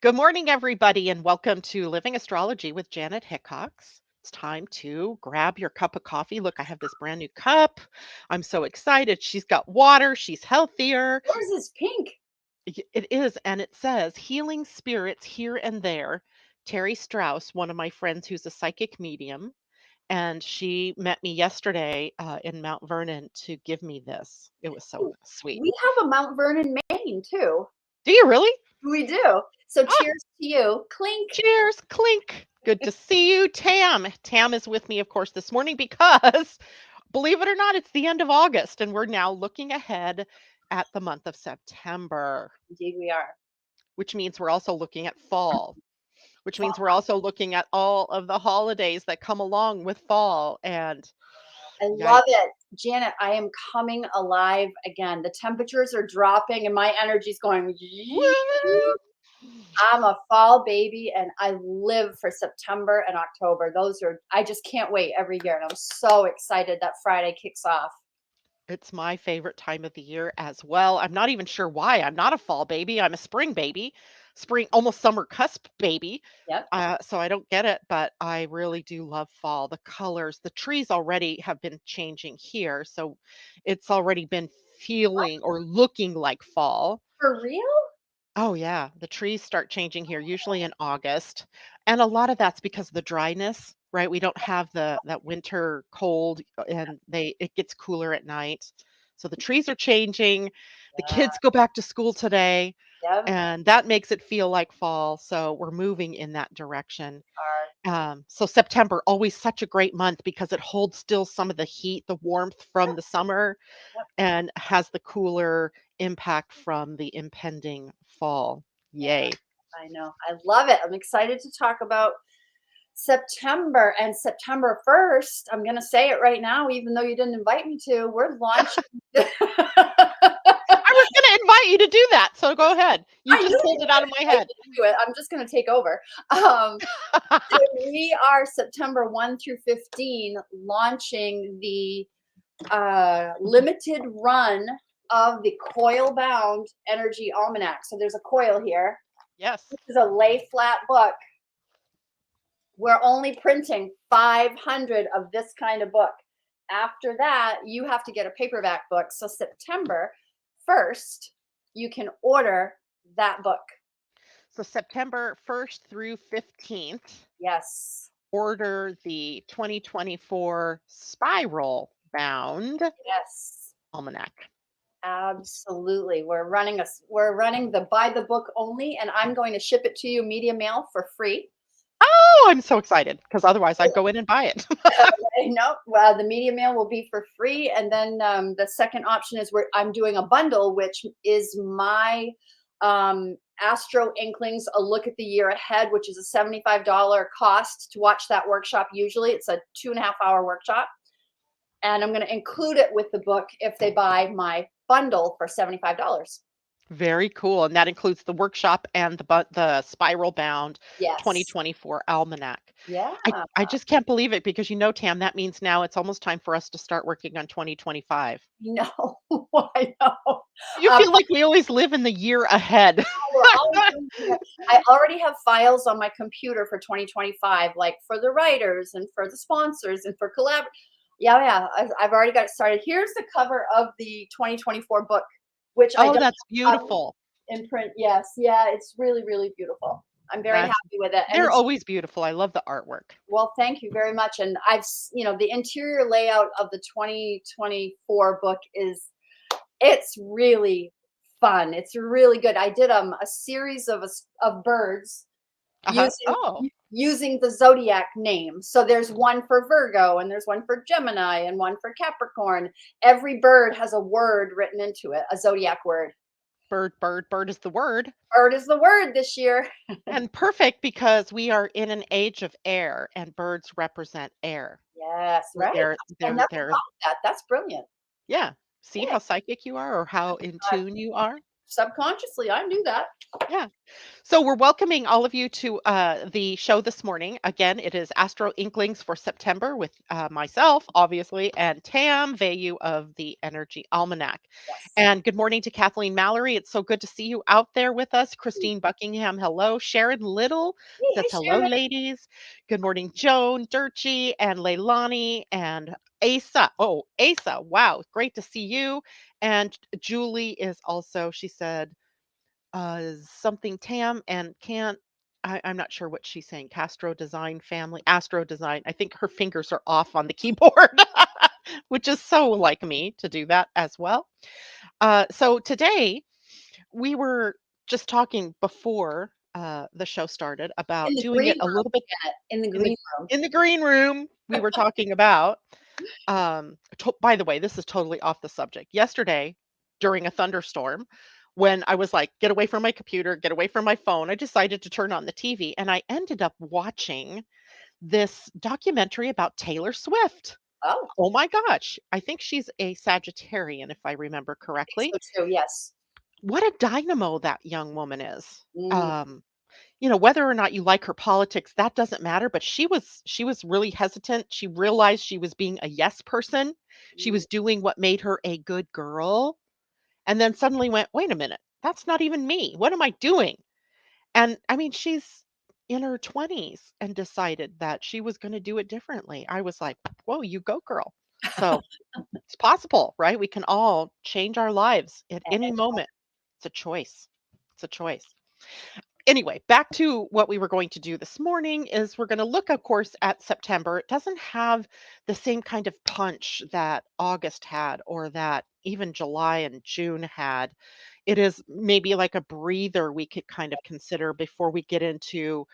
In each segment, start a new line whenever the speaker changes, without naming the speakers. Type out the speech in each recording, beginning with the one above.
Good morning, everybody, and welcome to Living Astrology with Janet Hickox. It's time to grab your cup of coffee. Look, I have this brand new cup. I'm so excited. She's got water, she's healthier.
Yours is pink.
It is, and it says healing spirits here and there. Terry Strauss, one of my friends who's a psychic medium, and she met me yesterday in Mount Vernon to give me this. It was so
Ooh,
sweet.
we have a Mount Vernon, Maine too.
Do you really?
We do. So
Ah,
cheers to you. Clink.
cheers, clink. Good to see you, Tam. Tam is with me, of course, this morning because, believe it or not, it's the end of August and we're now looking ahead at the month of September,
Indeed, we are.
which means we're also looking at fall, which
Fall.
means we're also looking at all of the holidays that come along with fall. And
I love
yikes.
it. Janet, I am coming alive again. The temperatures are dropping and my energy's going.
Woo!
I'm a fall baby and I live for September and October. I just can't wait every year. And I'm so excited that Friday kicks off.
It's my favorite time of the year as well. I'm not even sure why. I'm not a fall baby. I'm a spring baby, spring, almost summer cusp baby.
Yep.
So I don't get it, but I really do love fall. The colors, the trees already have been changing here. So it's already been feeling or looking like fall.
For real?
Oh yeah, the trees start changing here usually in August. And a lot of that's because of the dryness, right? We don't have that winter cold and they it gets cooler at night. So the trees are changing. The
Yeah.
kids go back to school today
Yep.
and that makes it feel like fall. So we're moving in that direction.
Are.
So September, always such a great month because it holds still some of the heat, the warmth from the summer,
Yep.
and has the cooler impact from the impending fall. Yay.
I know. I love it. I'm excited to talk about September and September 1st. I'm going to say it right now, even though you didn't invite me to. We're launching.
I was going to invite you to do that. So go ahead. You
I knew
just
you
pulled it out of my
I
head.
knew it. I'm just going to take over. So we are September 1 through 15 launching the limited run of the coil bound energy almanac. So there's a coil here.
Yes.
This is a lay flat book. We're only printing 500 of this kind of book. After that, you have to get a paperback book. So September 1st, you can order that book.
So September 1st through 15th,
Yes.
order the 2024 Spiral Bound
Yes.
Almanac.
Absolutely. We're running the buy the book only, and I'm going to ship it to you media mail for free.
Oh, I'm so excited because otherwise I'd go in and buy it.
No, well, the media mail will be for free, and then the second option is where I'm doing a bundle, which is my AstroInklings, a look at the year ahead, which is a $75 cost to watch that workshop. Usually, it's a 2.5 hour workshop, and I'm going to include it with the book if they buy my bundle for $75.
Very cool, and that includes the workshop and the spiral bound
Yes.
2024 almanac.
Yeah.
I just can't believe it because Tam, that means now it's almost time for us to start working on 2025.
No, I know.
You feel like we always live in the year ahead.
We're always doing that. I already have files on my computer for 2025, like for the writers and for the sponsors and for collab. Yeah, yeah. I've already got it started. Here's the cover of the 2024 book, which I
Oh,
don't
that's
have
beautiful.
in print. Yes, yeah, it's really, really beautiful. I'm very
That's
happy with it, and
they're
it's
always beautiful. I love the artwork.
well. Thank you very much. And the interior layout of the 2024 book is it's really fun. It's really good. I did a series of birds
Uh-huh.
using
Oh,
using the zodiac name. So there's one for Virgo and there's one for Gemini and one for Capricorn. Every bird has a word written into it, a zodiac word.
bird is the word.
Bird is the word this year.
And perfect because we are in an age of air and birds represent air.
Yes,
So
right. I never
they're
thought of that. That's brilliant.
yeah. See
Yeah.
how psychic you are or how in
God,
tune you are?
subconsciously, I knew that.
Yeah. So we're welcoming all of you to the show this morning. Again, it is Astro Inklings for September with myself, obviously, and Tam Veilleux of the Energy Almanac.
Yes.
And good morning to Kathleen Mallory. It's so good to see you out there with us. Christine Buckingham, hello. Sharon Little
Hey,
says
hi,
hello,
Sharon.
ladies. Good morning, Joan, Durchi, and Leilani, and Asa. Oh, Asa. Wow. Great to see you. And Julie is also, she said, something Tam and can't I'm not sure what she's saying. Castro Design family, Astro Design. I think her fingers are off on the keyboard, which is so like me to do that as well. So today we were just talking before the show started
In
about
the
doing
green
it a
room,
little bit
in the
in the
green room.
green room. We were talking about by the way, this is totally off the subject. Yesterday, during a thunderstorm, when I was like, get away from my computer, get away from my phone, I decided to turn on the TV and I ended up watching this documentary about Taylor Swift.
Oh,
Oh my gosh. I think she's a Sagittarian, if I remember
I think
correctly.
so too, yes.
What a dynamo that young woman is.
Mm,
Whether or not you like her politics, that doesn't matter, but she was really hesitant. She realized she was being a yes person. She
mm.
was doing what made her a good girl, and then suddenly went, "Wait a minute. That's not even me. What am I doing?" And I mean, she's in her 20s and decided that she was going to do it differently. I was like, "Whoa, you go, girl." So, it's possible, right? We can all change our lives at any moment. It's a choice. It's a choice. Anyway, back to what we were going to do this morning is we're going to look, of course, at September. It doesn't have the same kind of punch that August had or that even July and June had. It is maybe like a breather we could kind of consider before we get into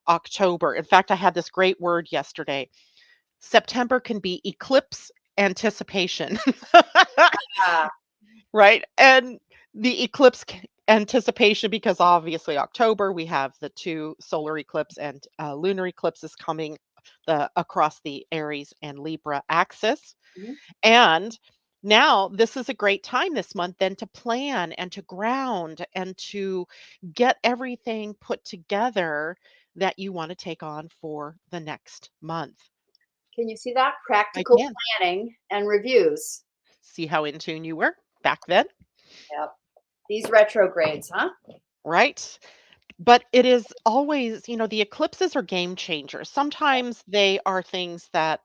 October. In fact, I had this great word yesterday. September can be eclipse anticipation.
Ah,
Right? And the eclipse anticipation, because obviously October, we have the two solar eclipse and lunar eclipses coming across the Aries and Libra axis.
mhm.
And now this is a great time this month then to plan and to ground and to get everything put together that you want to take on for the next month.
Can you see that?
I
Practical
can
planning and reviews.
see how in tune you were back then,
Yep. These retrogrades, huh?
right? But it is always, the eclipses are game changers. Sometimes they are things that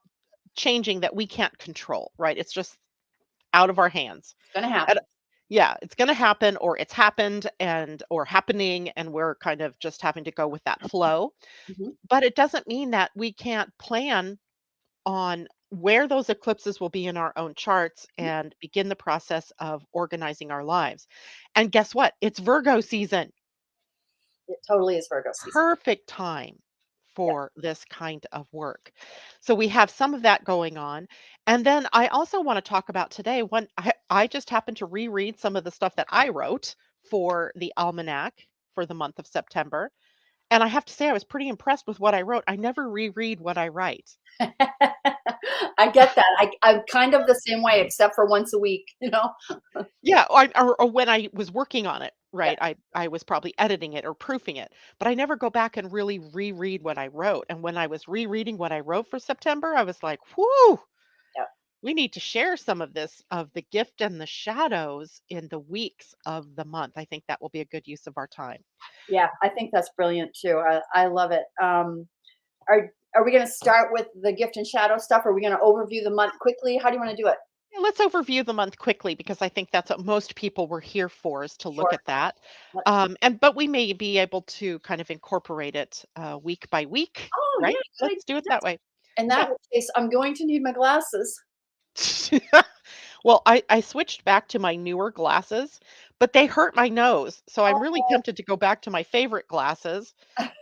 changing that we can't control, right? It's just out of our hands.
It's gonna
And
happen.
yeah, it's going to happen or it's happened and or happening and we're kind of just having to go with that flow.
Mhm.
But it doesn't mean that we can't plan on where those eclipses will be in our own charts
Mhm.
and begin the process of organizing our lives. And guess what? It's Virgo season.
It totally is Virgo season.
Perfect time
Yeah.
for this kind of work. So we have some of that going on. And then I also want to talk about today when I just happened to reread some of the stuff that I wrote for the almanac for the month of September. And I have to say, I was pretty impressed with what I wrote. I never reread what I write.
I get that. I'm kind of the same way, except for once a week, you know?
Yeah, or when I was working on it,
Yeah,
right? I was probably editing it or proofing it, but I never go back and really reread what I wrote. And when I was rereading what I wrote for September, I was like, "Whoo,
yeah.
we need to share some of this of the gift and the shadows in the weeks of the month." I think that will be a good use of our time.
Yeah, I think that's brilliant too. I love it. Are we gonna start with the gift and shadow stuff? Or are we gonna overview the month quickly? How do you wanna do it?
Yeah, let's overview the month quickly because I think that's what most people were here for is to look
Sure.
at that.
Let
And but we may be able to kind of incorporate it week by week,
Oh, yeah,
right?
good idea.
Let's do it that way.
In
Yeah.
that case, I'm going to need my glasses.
Well, I switched back to my newer glasses, but they hurt my nose. So I'm really
Oh,
tempted to go back to my favorite glasses.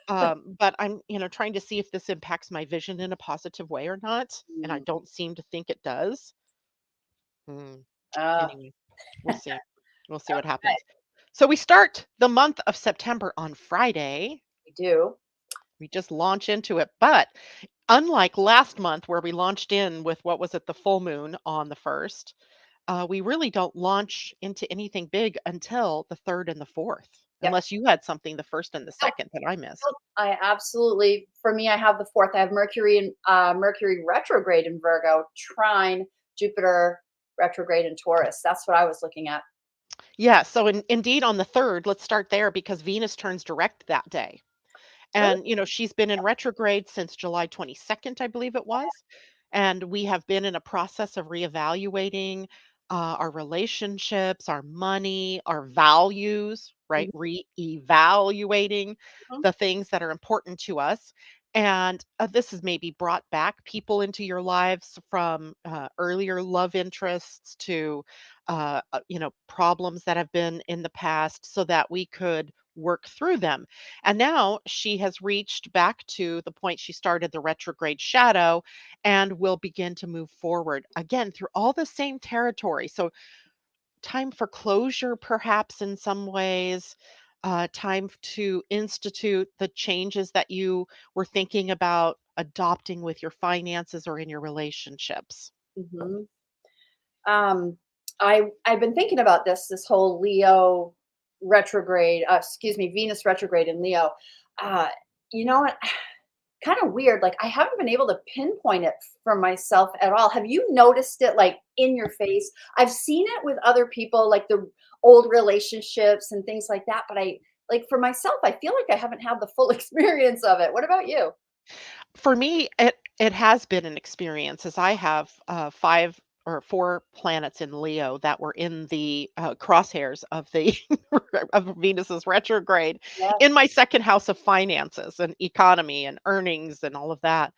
But I'm, trying to see if this impacts my vision in a positive way or not. And I
mm,
don't seem to think it does. Hmm.
uh,
Anyway, we'll see. We'll see what
okay,
happens. So we start the month of September on Friday.
we do.
We just launch into it. But unlike last month where we launched in with what was it, the full moon on the 1st, we really don't launch into anything big until the 3rd and the 4th,
Yep.
unless you had something the 1st and the
Nope,
2nd that I missed.
nope. I absolutely, for me, I have the fourth. I have Mercury and Mercury retrograde in Virgo, trine Jupiter retrograde in Taurus. That's what I was looking at.
Yeah, so indeed on the 3rd, let's start there because Venus turns direct that day.
Oh,
And, she's been in retrograde since July 22nd, I believe it was. And we have been in a process of reevaluating our relationships, our money, our values, right?
mhm,
Reevaluating
mhm,
the things that are important to us. And this has maybe brought back people into your lives from earlier love interests to, problems that have been in the past so that we could work through them. And now she has reached back to the point she started the retrograde shadow and will begin to move forward again through all the same territory. So, time for closure, perhaps in some ways, time to institute the changes that you were thinking about adopting with your finances or in your relationships.
mhm. Um, I've been thinking about this whole Leo retrograde. Excuse me, Venus retrograde in Leo. Uh, you know what? Kind of weird. Like I haven't been able to pinpoint it for myself at all. Have you noticed it like in your face? I've seen it with other people, like the old relationships and things like that. But I like for myself, I feel like I haven't had the full experience of it. What about you?
For me, it has been an experience as I have 5 or 4 planets in Leo that were in the crosshairs of the of Venus's retrograde
Yes.
in my second house of finances and economy and earnings and all of that.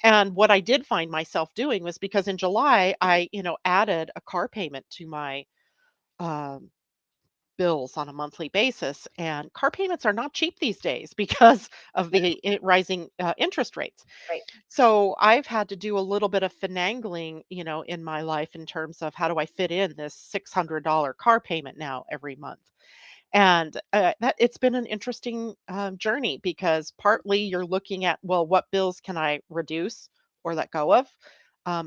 And what I did find myself doing was because in July I, added a car payment to my um, bills on a monthly basis, and car payments are not cheap these days because of the rising interest rates.
Right.
So I've had to do a little bit of finagling, in my life in terms of how do I fit in this $600 car payment now every month. And that it's been an interesting journey because partly you're looking at, well, what bills can I reduce or let go of?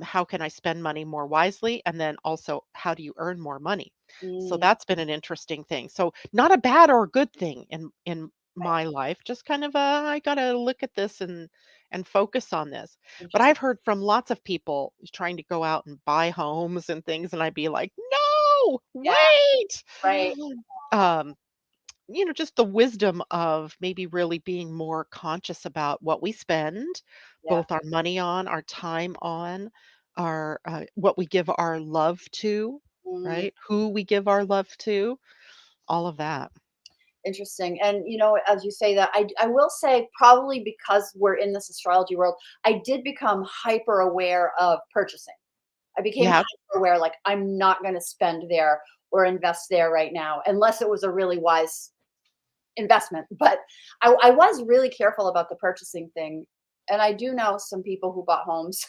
How can I spend money more wisely? And then also, how do you earn more money? So
Mm,
that's been an interesting thing. So not a bad or a good thing in
right.
my life, just kind of a I gotta look at this and focus on this. But
Interesting.
I've heard from lots of people trying to go out and buy homes and things, and I'd be like, no,
Yeah.
wait.
Right.
Um, just the wisdom of maybe really being more conscious about what we spend,
Yeah.
both our money on, our time on, our what we give our love to,
Mm.
right? Who we give our love to, all of that.
Interesting. And as you say that, I will say probably because we're in this astrology world, I did become hyper aware of purchasing. I became
Yeah.
hyper aware, like I'm not going to spend there or invest there right now, unless it was a really wise investment. But I was really careful about the purchasing thing. And I do know some people who bought homes.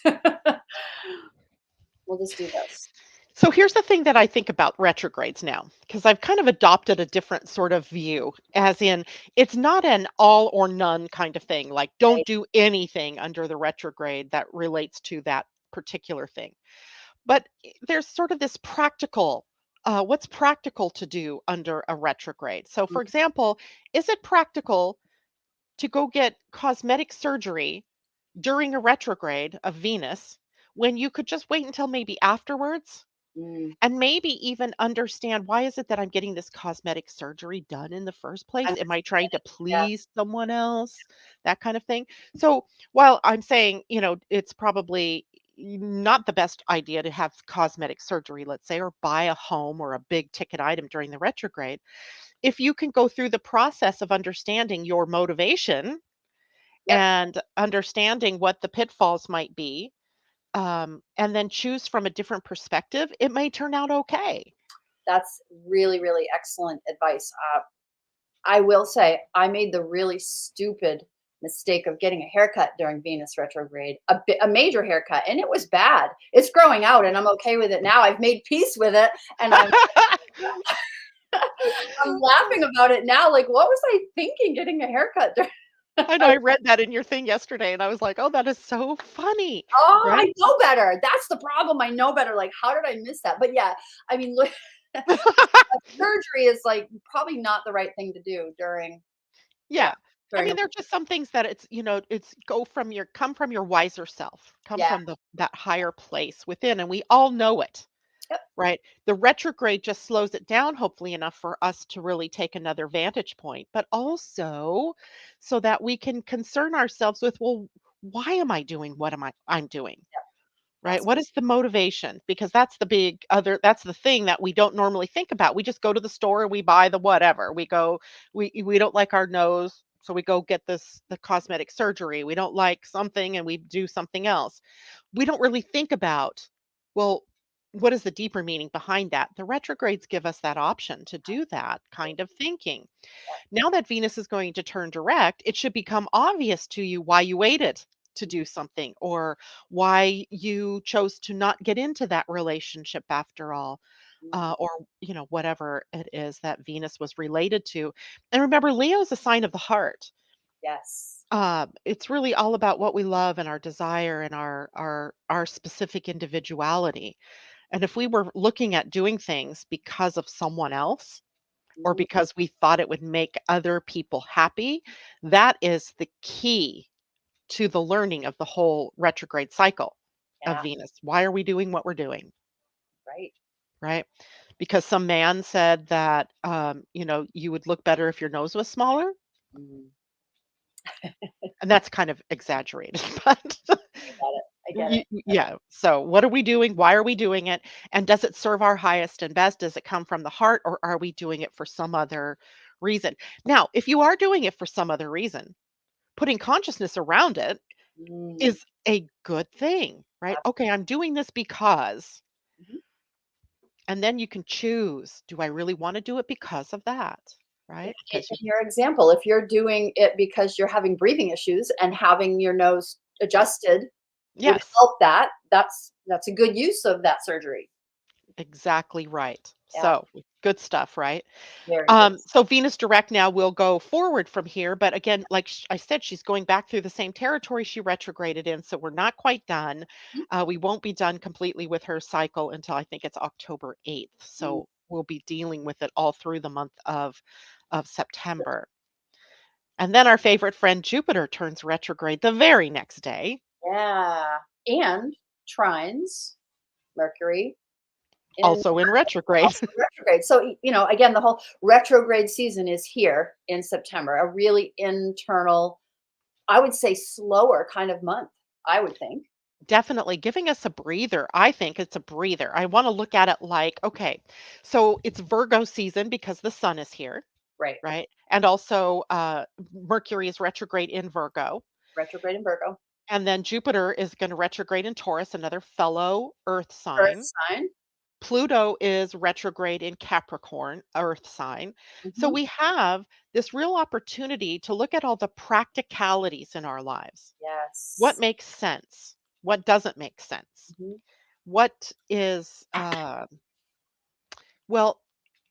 We'll just do this.
So here's the thing that I think about retrogrades now, because I've kind of adopted a different sort of view, as in it's not an all or none kind of thing. Like, don't
Right.
do anything under the retrograde that relates to that particular thing. But there's sort of this practical, what's practical to do under a retrograde? So,
Mm,
for example, is it practical to go get cosmetic surgery during a retrograde of Venus when you could just wait until maybe afterwards?
mm.
And maybe even understand why is it that I'm getting this cosmetic surgery done in the first place? Am I trying to
Yeah.
please someone else? That kind of thing. So while I'm saying, it's probably not the best idea to have cosmetic surgery, let's say, or buy a home or a big ticket item during the retrograde, if you can go through the process of understanding your motivation
Yep.
and understanding what the pitfalls might be, and then choose from a different perspective, it may turn out okay.
That's really, really excellent advice. I will say I made the really stupid mistake of getting a haircut during Venus retrograde, a major haircut, and it was bad. It's growing out, and I'm okay with it now. I've made peace with it, and I'm laughing about it now. Like, what was I thinking getting a haircut?
I know I read that in your thing yesterday, and I was like, "Oh, that is so funny,"
Oh,
right?
I know better. That's the problem. I know better. Like, how did I miss that? But yeah, I mean, look, surgery is like probably not the right thing to do during, yeah,
Yeah. I
during a,
mean, there are just some things that it's go from your come from your wiser self, come
yeah.
from that higher place within, and we all know it,
Yep.
right? The retrograde just slows it down, hopefully enough for us to really take another vantage point, but also so that we can concern ourselves with, well, why am I doing what I'm doing? Right?
That's
What is the motivation? Because that's the thing that we don't normally think about. We just go to the store and we buy the whatever. We don't like our nose, so we go get the cosmetic surgery. We don't like something and we do something else. We don't really think about, well, what is the deeper meaning behind that? The retrogrades give us that option to do that kind of thinking. Now that Venus is going to turn direct, it should become obvious to you why you waited to do something or why you chose to not get into that relationship after all,
Mhm.
or whatever it is that Venus was related to. And remember, Leo is a sign of the heart.
Yes.
It's really all about what we love and our desire and our specific individuality. And if we were looking at doing things because of someone else, or
Mhm.
because we thought it would make other people happy, that is the key to the learning of the whole retrograde cycle of
Yeah.
Venus. Why are we doing what we're doing,
Right.
right? Because some man said that, you would look better if your nose was smaller.
Mhm.
And that's kind of exaggerated, but
I get it. I get it.
Yeah. So, what are we doing? Why are we doing it? And does it serve our highest and best? Does it come from the heart, or are we doing it for some other reason? Now, if you are doing it for some other reason, putting consciousness around it
Mm,
is a good thing, right? Okay, I'm doing this because,
absolutely.
and then you can choose, do I really want to do it because of that?
Yeah,
Right?
in
Because you,
your example, if you're doing it because you're having breathing issues and having your nose adjusted would
yes.
help that, that's a good use of that surgery.
Exactly right.
Yeah,
So, good stuff, right?
very good.
So Venus direct now will go forward from here, but again, like I said, she's going back through the same territory she retrograded in, so we're not quite done.
Mhm.
We won't be done completely with her cycle until I think it's October 8th.
Mm,
So we'll be dealing with it all through the month of September. And then our favorite friend Jupiter turns retrograde the very next day,
yeah, and trines Mercury in
also in retrograde.
also retrograde. So, again, the whole retrograde season is here in September, a really internal, I would say slower kind of month, I would think.
Definitely giving us a breather. I think it's a breather. I want to look at it like, okay, so it's Virgo season because the sun is here,
Right.
right? And also Mercury is retrograde in Virgo.
Retrograde in Virgo.
And then Jupiter is going to retrograde in Taurus, another fellow earth
Earth
sign.
sign.
Pluto is retrograde in Capricorn, earth sign. So
Mhm.
we have this real opportunity to look at all the practicalities in our lives. What
Yes.
makes sense? What doesn't make sense?
Mhm.
What is, well,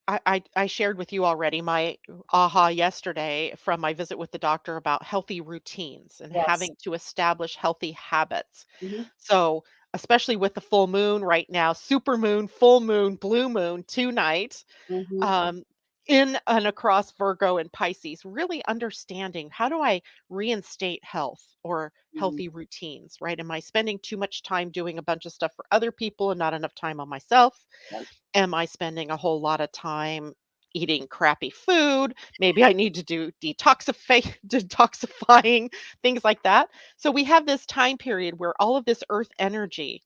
I shared with you already my aha yesterday from my visit with the doctor about healthy routines and
Yes.
having to establish healthy habits.
Mhm.
So, especially with the full moon right now, super moon, full moon, blue moon, 2 nights,
Mhm.
um, in and across Virgo and Pisces, really understanding how do I reinstate health or
Mm.
healthy routines, right? Am I spending too much time doing a bunch of stuff for other people and not enough time on myself?
Yep.
Am I spending a whole lot of time eating crappy food? Maybe I need to do detoxifying, things like that. So we have this time period where all of this earth energy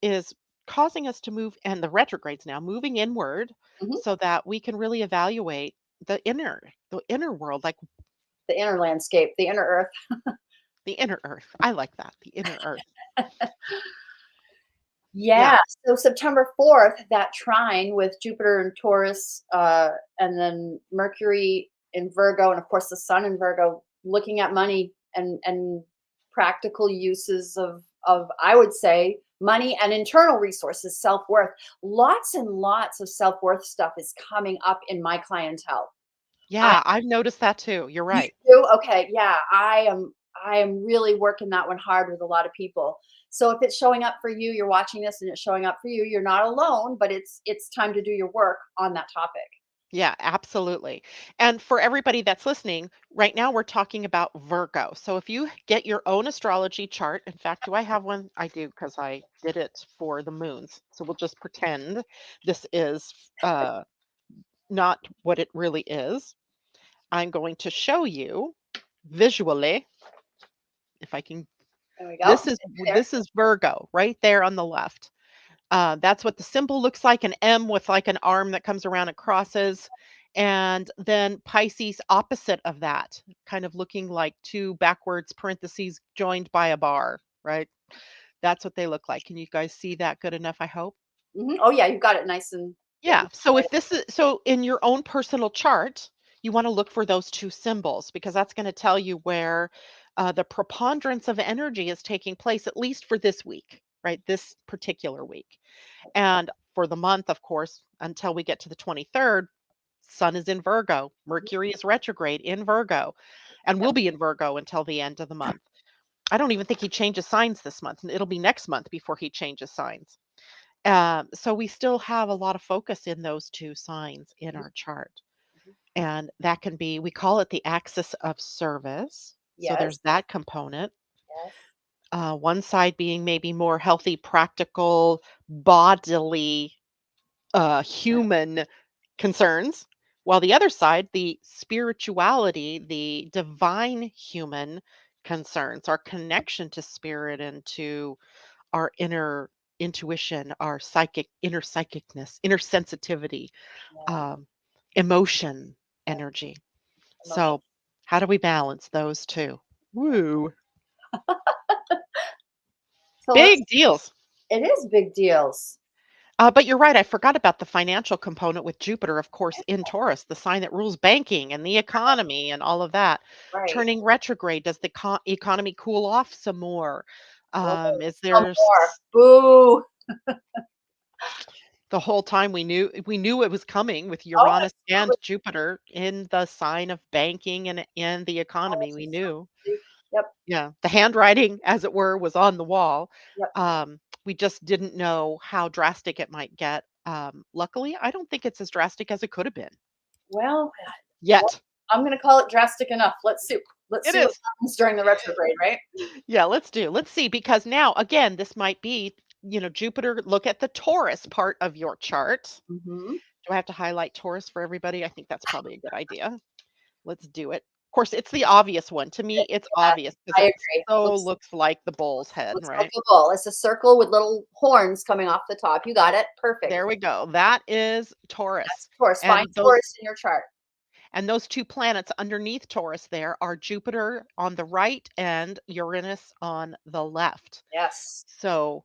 is causing us to move, and the retrogrades now moving inward
Mhm.
so that we can really evaluate the inner world, like
The inner landscape, the inner earth.
the inner earth. I like that, the inner earth.
Yeah.
Yeah,
So September 4th, that trine with Jupiter and Taurus, and then Mercury in Virgo, and of course the Sun in Virgo, looking at money and practical uses of, I would say, money and internal resources, self worth. Lots and lots of self worth stuff is coming up in my clientele.
Yeah, I've noticed that too. You're
You
right.
do? Okay, yeah, I am really working that one hard with a lot of people. So if it's showing up for you, you're watching this and it's showing up for you, you're not alone, but it's time to do your work on that topic.
Yeah, absolutely. And for everybody that's listening, right now we're talking about Virgo. So if you get your own astrology chart, in fact, do I have one? I do because I did it for the moons. So we'll just pretend this is uh, not what it really is. I'm going to show you visually if I can.
There we go.
This is
There.
this is Virgo right there on the left. That's what the symbol looks like, an M with like an arm that comes around and crosses. And then Pisces opposite of that, kind of looking like two backwards parentheses joined by a bar, right? That's what they look like. Can you guys see that good enough, I hope?
Oh yeah, you got it nice and
Yeah. So if this is so in your own personal chart, you want to look for those two symbols because that's going to tell you where the preponderance of energy is taking place, at least for this week, right? This particular week. And for the month, of course, until we get to the 23rd, Sun is in Virgo, Mercury is retrograde in Virgo, and
yep.
will be in Virgo until the end of the month. I don't even think he changes signs this month. It'll be next month before he changes signs. So we still have a lot of focus in those two signs in
Mhm,
our chart.
mhm.
And that can be, we call it the axis of service. So
Yes,
there's that component.
yes,
One side being maybe more healthy, practical, bodily human concerns, while the other side, the spirituality, the divine human concerns, our connection to spirit and to our inner intuition, our inner psychicness, inner sensitivity,
yeah,
um, emotion,
yeah,
energy.
emotion.
So, how do we balance those two? Woo,
So let's
big deals.
it is big deals.
But you're right. I forgot about the financial component with Jupiter, of course, in Taurus, the sign that rules banking and the economy and all of that.
Right.
Turning retrograde, does the economy cool off some more?
Oh,
Is
some
there
more. Boo.
the whole time we knew it was coming with
Oh,
Uranus and
absolutely.
Jupiter in the sign of banking and the
Oh,
economy. We knew.
yep,
Yeah, the handwriting, as it were, was on the wall.
yep.
We just didn't know how drastic it might get. Luckily, I don't think it's as drastic as it could have been
Well, well,
yet.
I'm gonna call it drastic enough. Let's
It
see what
is.
happens during the retrograde, right?
Yeah, let's see, because now again, this might be, Jupiter, look at the Taurus part of your chart.
Mhm.
Do I have to highlight Taurus for everybody? I think that's probably a good idea. Let's do it. Of course, it's the obvious one. To me, it's
Yeah,
obvious because
I
it
agree.
so looks like the bull's head,
Looks like
right?
a bull. It's a circle with little horns coming off the top. You got it. Perfect.
There we go. That is Taurus.
That's Taurus. Find
And those
Taurus in your chart.
and those two planets underneath Taurus there are Jupiter on the right and Uranus on the left.
Yes.
So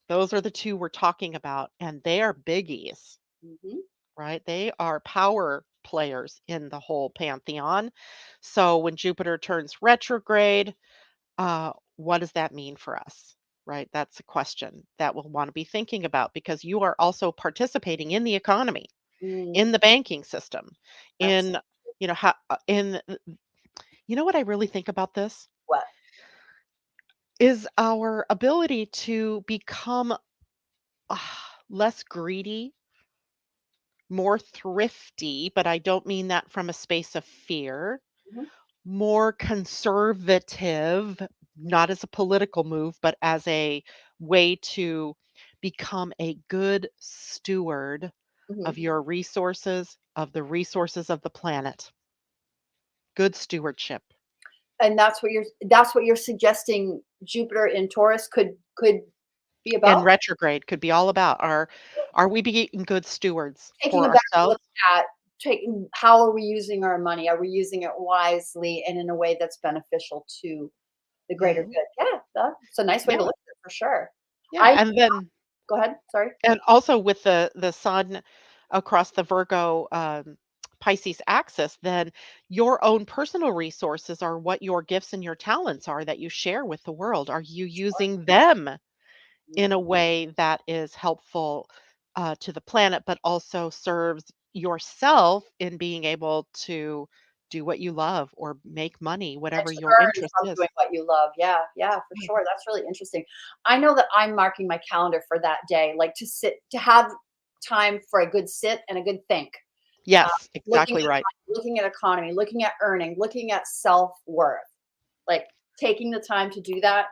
those are the two we're talking about, and they are biggies,
Mhm.
right? They are power players in the whole pantheon. So when Jupiter turns retrograde, what does that mean for us? Right? That's a question that we'll want to be thinking about because you are also participating in the economy,
Mm,
in the banking system, in
absolutely.
how in what I really think about this
What?
is our ability to become less greedy, more thrifty, but I don't mean that from a space of fear,
Mhm.
more conservative, not as a political move, but as a way to become a good steward
Mhm.
of your resources, of the resources of the planet. Good stewardship.
And that's what you're suggesting Jupiter in Taurus could be
And
about?
retrograde could be all about are we being good stewards
Taking
for
a better
ourselves?
look at taking how are we using our money? Are we using it wisely and in a way that's beneficial to the greater
Mhm.
good? Yeah, that's a nice way to
Yeah,
look at it for sure.
yeah,
I
and then
Go ahead, sorry.
and also with the sun across the Virgo, Pisces axis, then your own personal resources are what your gifts and your talents are that you share with the world. Are you
Sure.
using them in a
Mhm.
way that is helpful, to the planet, but also serves yourself in being able to do what you love or make money,
And
whatever
to
your
earn
interest
from
is.
doing what you love. Yeah, yeah, for
Yeah.
sure. That's really interesting. I know that I'm marking my calendar for that day, like to sit, to have time for a good sit and a good think. Uh,
Yes,
looking
exactly
at
right.
money, looking at economy, looking at earning, looking at self-worth, like taking the time to do that.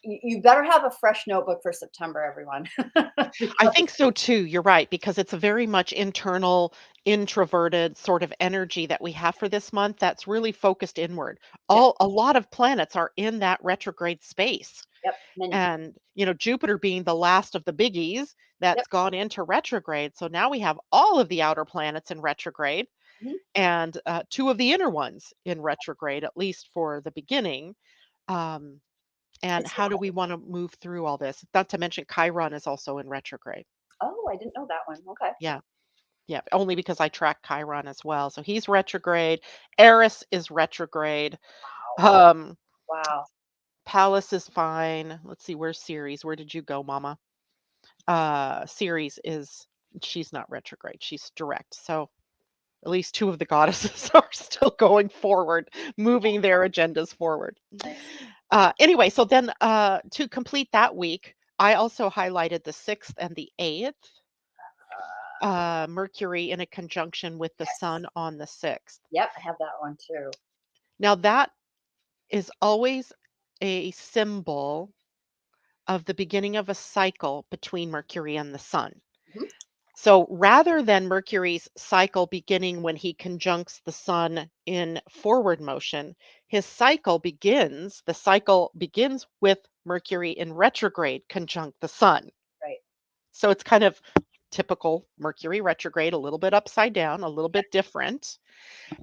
You better have a fresh notebook for September, everyone.
I
Because
think so too. You're right, because it's a very much internal, introverted sort of energy that we have for this month that's really focused inward.
yep,
A lot of planets are in that retrograde space.
yep, many.
And, Jupiter being the last of the biggies
Yep.
that's gone into retrograde. So now we have all of the outer planets in retrograde
Mhm.
and two of the inner ones in retrograde, at least for the beginning. Um, and
It's
how do we want to move through all this? Not to mention Chiron is also in retrograde.
oh, I didn't know that one. Okay.
Yeah. Yeah. Only because I track Chiron as well. So he's retrograde. Eris is retrograde.
Wow.
Um,
Wow.
Pallas is fine. Let's see, where's Ceres? Where did you go, Mama? Ceres is she's not retrograde. She's direct. So at least two of the goddesses are still going forward, moving their agendas forward.
Nice.
Anyway, so then to complete that week, I also highlighted the 6th and the 8th, Mercury in a conjunction with the
Yes.
sun on the 6th.
Yep, I have that one too.
Now, that is always a symbol of the beginning of a cycle between Mercury and the sun.
Mhm.
So rather than Mercury's cycle beginning when he conjuncts the sun in forward motion, the cycle begins with Mercury in retrograde conjunct the sun.
Right.
So it's kind of typical Mercury retrograde, a little bit upside down, a little bit different.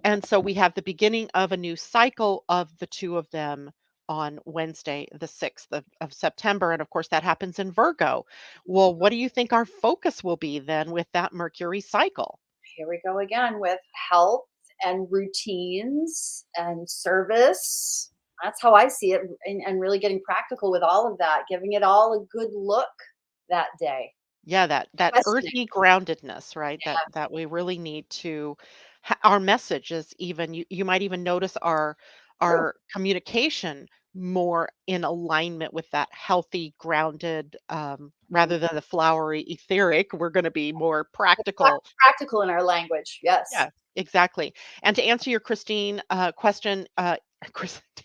And so we have the beginning of a new cycle of the two of them on Wednesday, the 6th of September. And of course, that happens in Virgo. Well, what do you think our focus will be then with that Mercury cycle?
Here we go again with health and routines and service. That's how I see it, and really getting practical with all of that, giving it all a good look that day.
Yeah, that
Questioning.
earthy groundedness, right? That
Yeah.
that we really need to our messages even you might even notice
True.
our communication more in alignment with that healthy, grounded,
Mhm.
rather than the flowery, etheric. We're going to be more
We're
practical.
practical in our language. Yes.
Yeah, exactly. And to answer your Christine question, to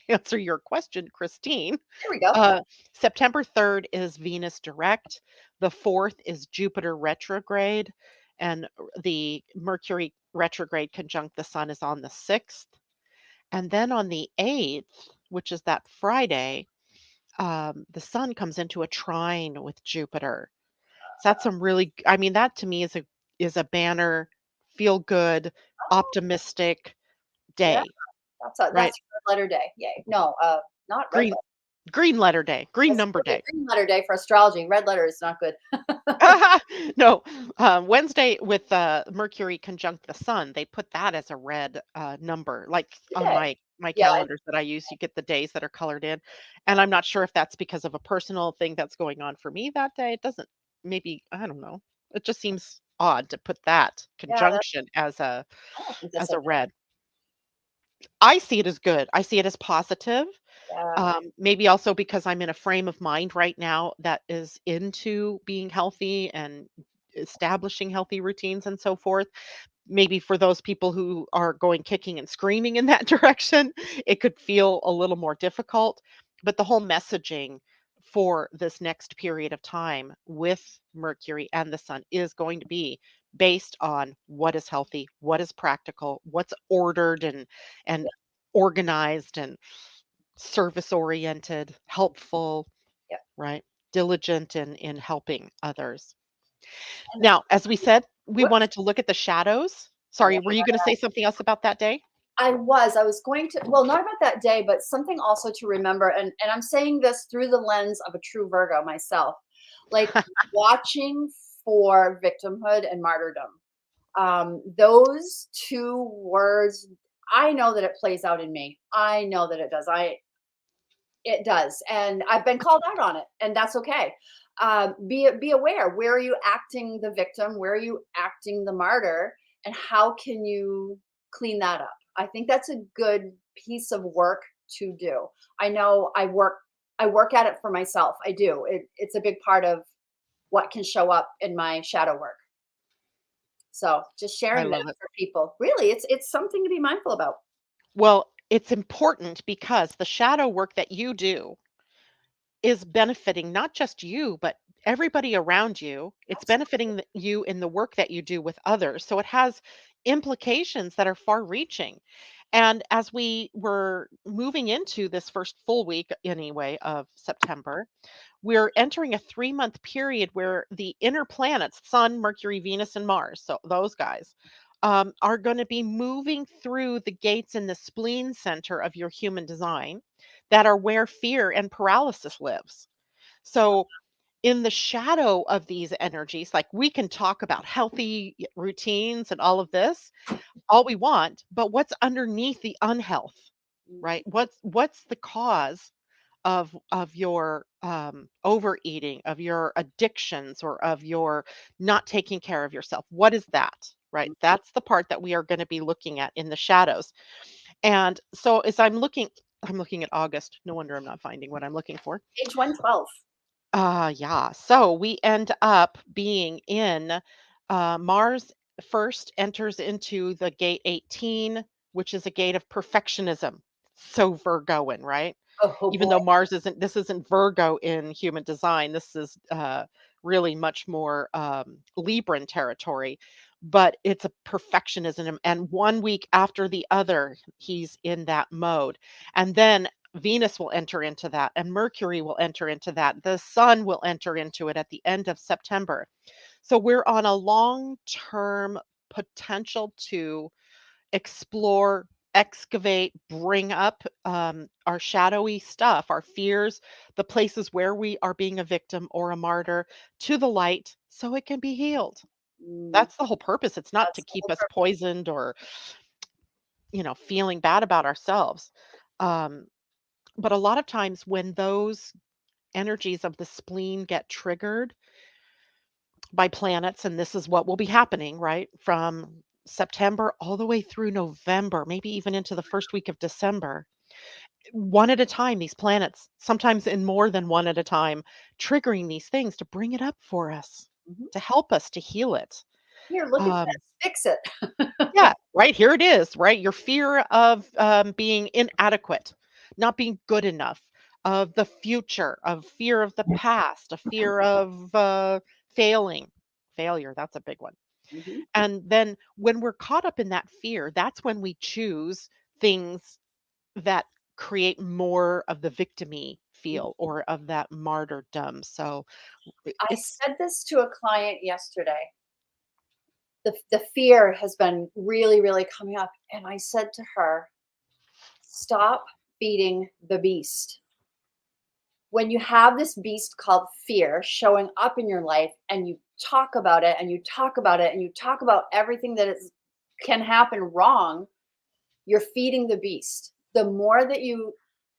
answer your question, Christine,
There we go.
uh, September 3rd is Venus direct. The 4th is Jupiter retrograde. And the Mercury retrograde conjunct the sun is on the 6th. And then on the 8th, which is that Friday, the sun comes into a trine with Jupiter. So that's some really, I mean, that to me is a banner, feel good,
Oh,
optimistic
yeah.
day, right?
That's red letter day. Yay. No, not red
Green
letter.
green letter day, green
That's
number day.
green letter day for astrology. Red letter is not good.
No, Wednesday with, Mercury conjunct the sun, they put that as a red, number, like, on
Yeah.
my
Yeah.
calendars that I use, you get the days that are colored in, and I'm not sure if that's because of a personal thing that's going on for me that day, it doesn't maybe I don't know. It just seems odd to put that
Yeah.
conjunction
I don't think that's
as a
okay.
red. I see it as good, I see it as positive.
Yeah.
Maybe also because I'm in a frame of mind right now that is into being healthy and establishing healthy routines and so forth. Maybe for those people who are going kicking and screaming in that direction, it could feel a little more difficult. But the whole messaging for this next period of time with Mercury and the Sun is going to be based on what is healthy, what is practical, what's ordered and organized and service oriented, helpful,
Yeah.
right? Diligent in helping others.
And
Now, as we said, we
whoops.
wanted to look at the shadows.
Yeah.
Sorry, were you going to say something else about that day?
I was going to, well, not about that day, but something also to remember. And I'm saying this through the lens of a true Virgo myself, like watching for victimhood and martyrdom. Those two words, I know that it plays out in me. I know that it does. It does, and I've been called out on it, and that's okay. Be aware. Where are you acting the victim? Where are you acting the martyr? and how can you clean that up? I think that's a good piece of work to do. I know I work at it for myself. I do. It's a big part of what can show up in my shadow work. So just
I
sharing that
love it.
for people. Really, it's something to be mindful about.
Well, it's important because the shadow work that you do is benefiting not just you, but everybody around you. It's
Absolutely.
benefiting you in the work that you do with others. So it has implications that are far reaching. And as we were moving into this first full week, anyway, of September, we're entering a 3-month period where the inner planets, Sun, Mercury, Venus, and Mars, so those guys, are going to be moving through the gates in the spleen center of your human design that are where fear and paralysis lives. So, in the shadow of these energies, like we can talk about healthy routines and all of this, all we want, but what's underneath the unhealth, right?
Mhm.
What's the cause of your overeating, of your addictions, or of your not taking care of yourself? What is that? Right?
Mhm.
That's the part that we are going to be looking at in the shadows. And so as I'm looking at August. No wonder I'm not finding what I'm looking for.
Page 112.
Yeah. So we end up being in Mars first enters into the gate 18, which is a gate of perfectionism. So Virgoan, right?
Oh
Even
boy.
though this isn't Virgo in human design. This is really much more Libran territory, but it's a perfectionism. And one week after the other, he's in that mode. And then Venus will enter into that, and Mercury will enter into that. The sun will enter into it at the end of September. So we're on a long term potential to explore, excavate, bring up our shadowy stuff, our fears, the places where we are being a victim or a martyr to the light so it can be healed.
Mm,
That's the whole purpose. It's not to
that's the
keep
whole
us
purpose.
poisoned or, feeling bad about ourselves. Um, but a lot of times when those energies of the spleen get triggered by planets, and this is what will be happening, right? From September all the way through November, maybe even into the first week of December, one at a time, these planets, sometimes in more than one at a time, triggering these things to bring it up for us,
Mhm.
to help us to heal it.
Here, look at
Um,
this. Fix it.
Yeah, right here it is, right? Your fear of being inadequate, not being good enough, of the future, of fear of the past, a fear of failing, failure. That's a big one.
Mhm.
And then when we're caught up in that fear, that's when we choose things that create more of the victimy
Mhm.
feel or of that martyrdom. So
I
it's
said this to a client yesterday. The fear has been really, really coming up. And I said to her, stop feeding the beast. When you have this beast called fear showing up in your life and you talk about it and you talk about it and you talk about everything that is can happen wrong, you're feeding the beast. The more that you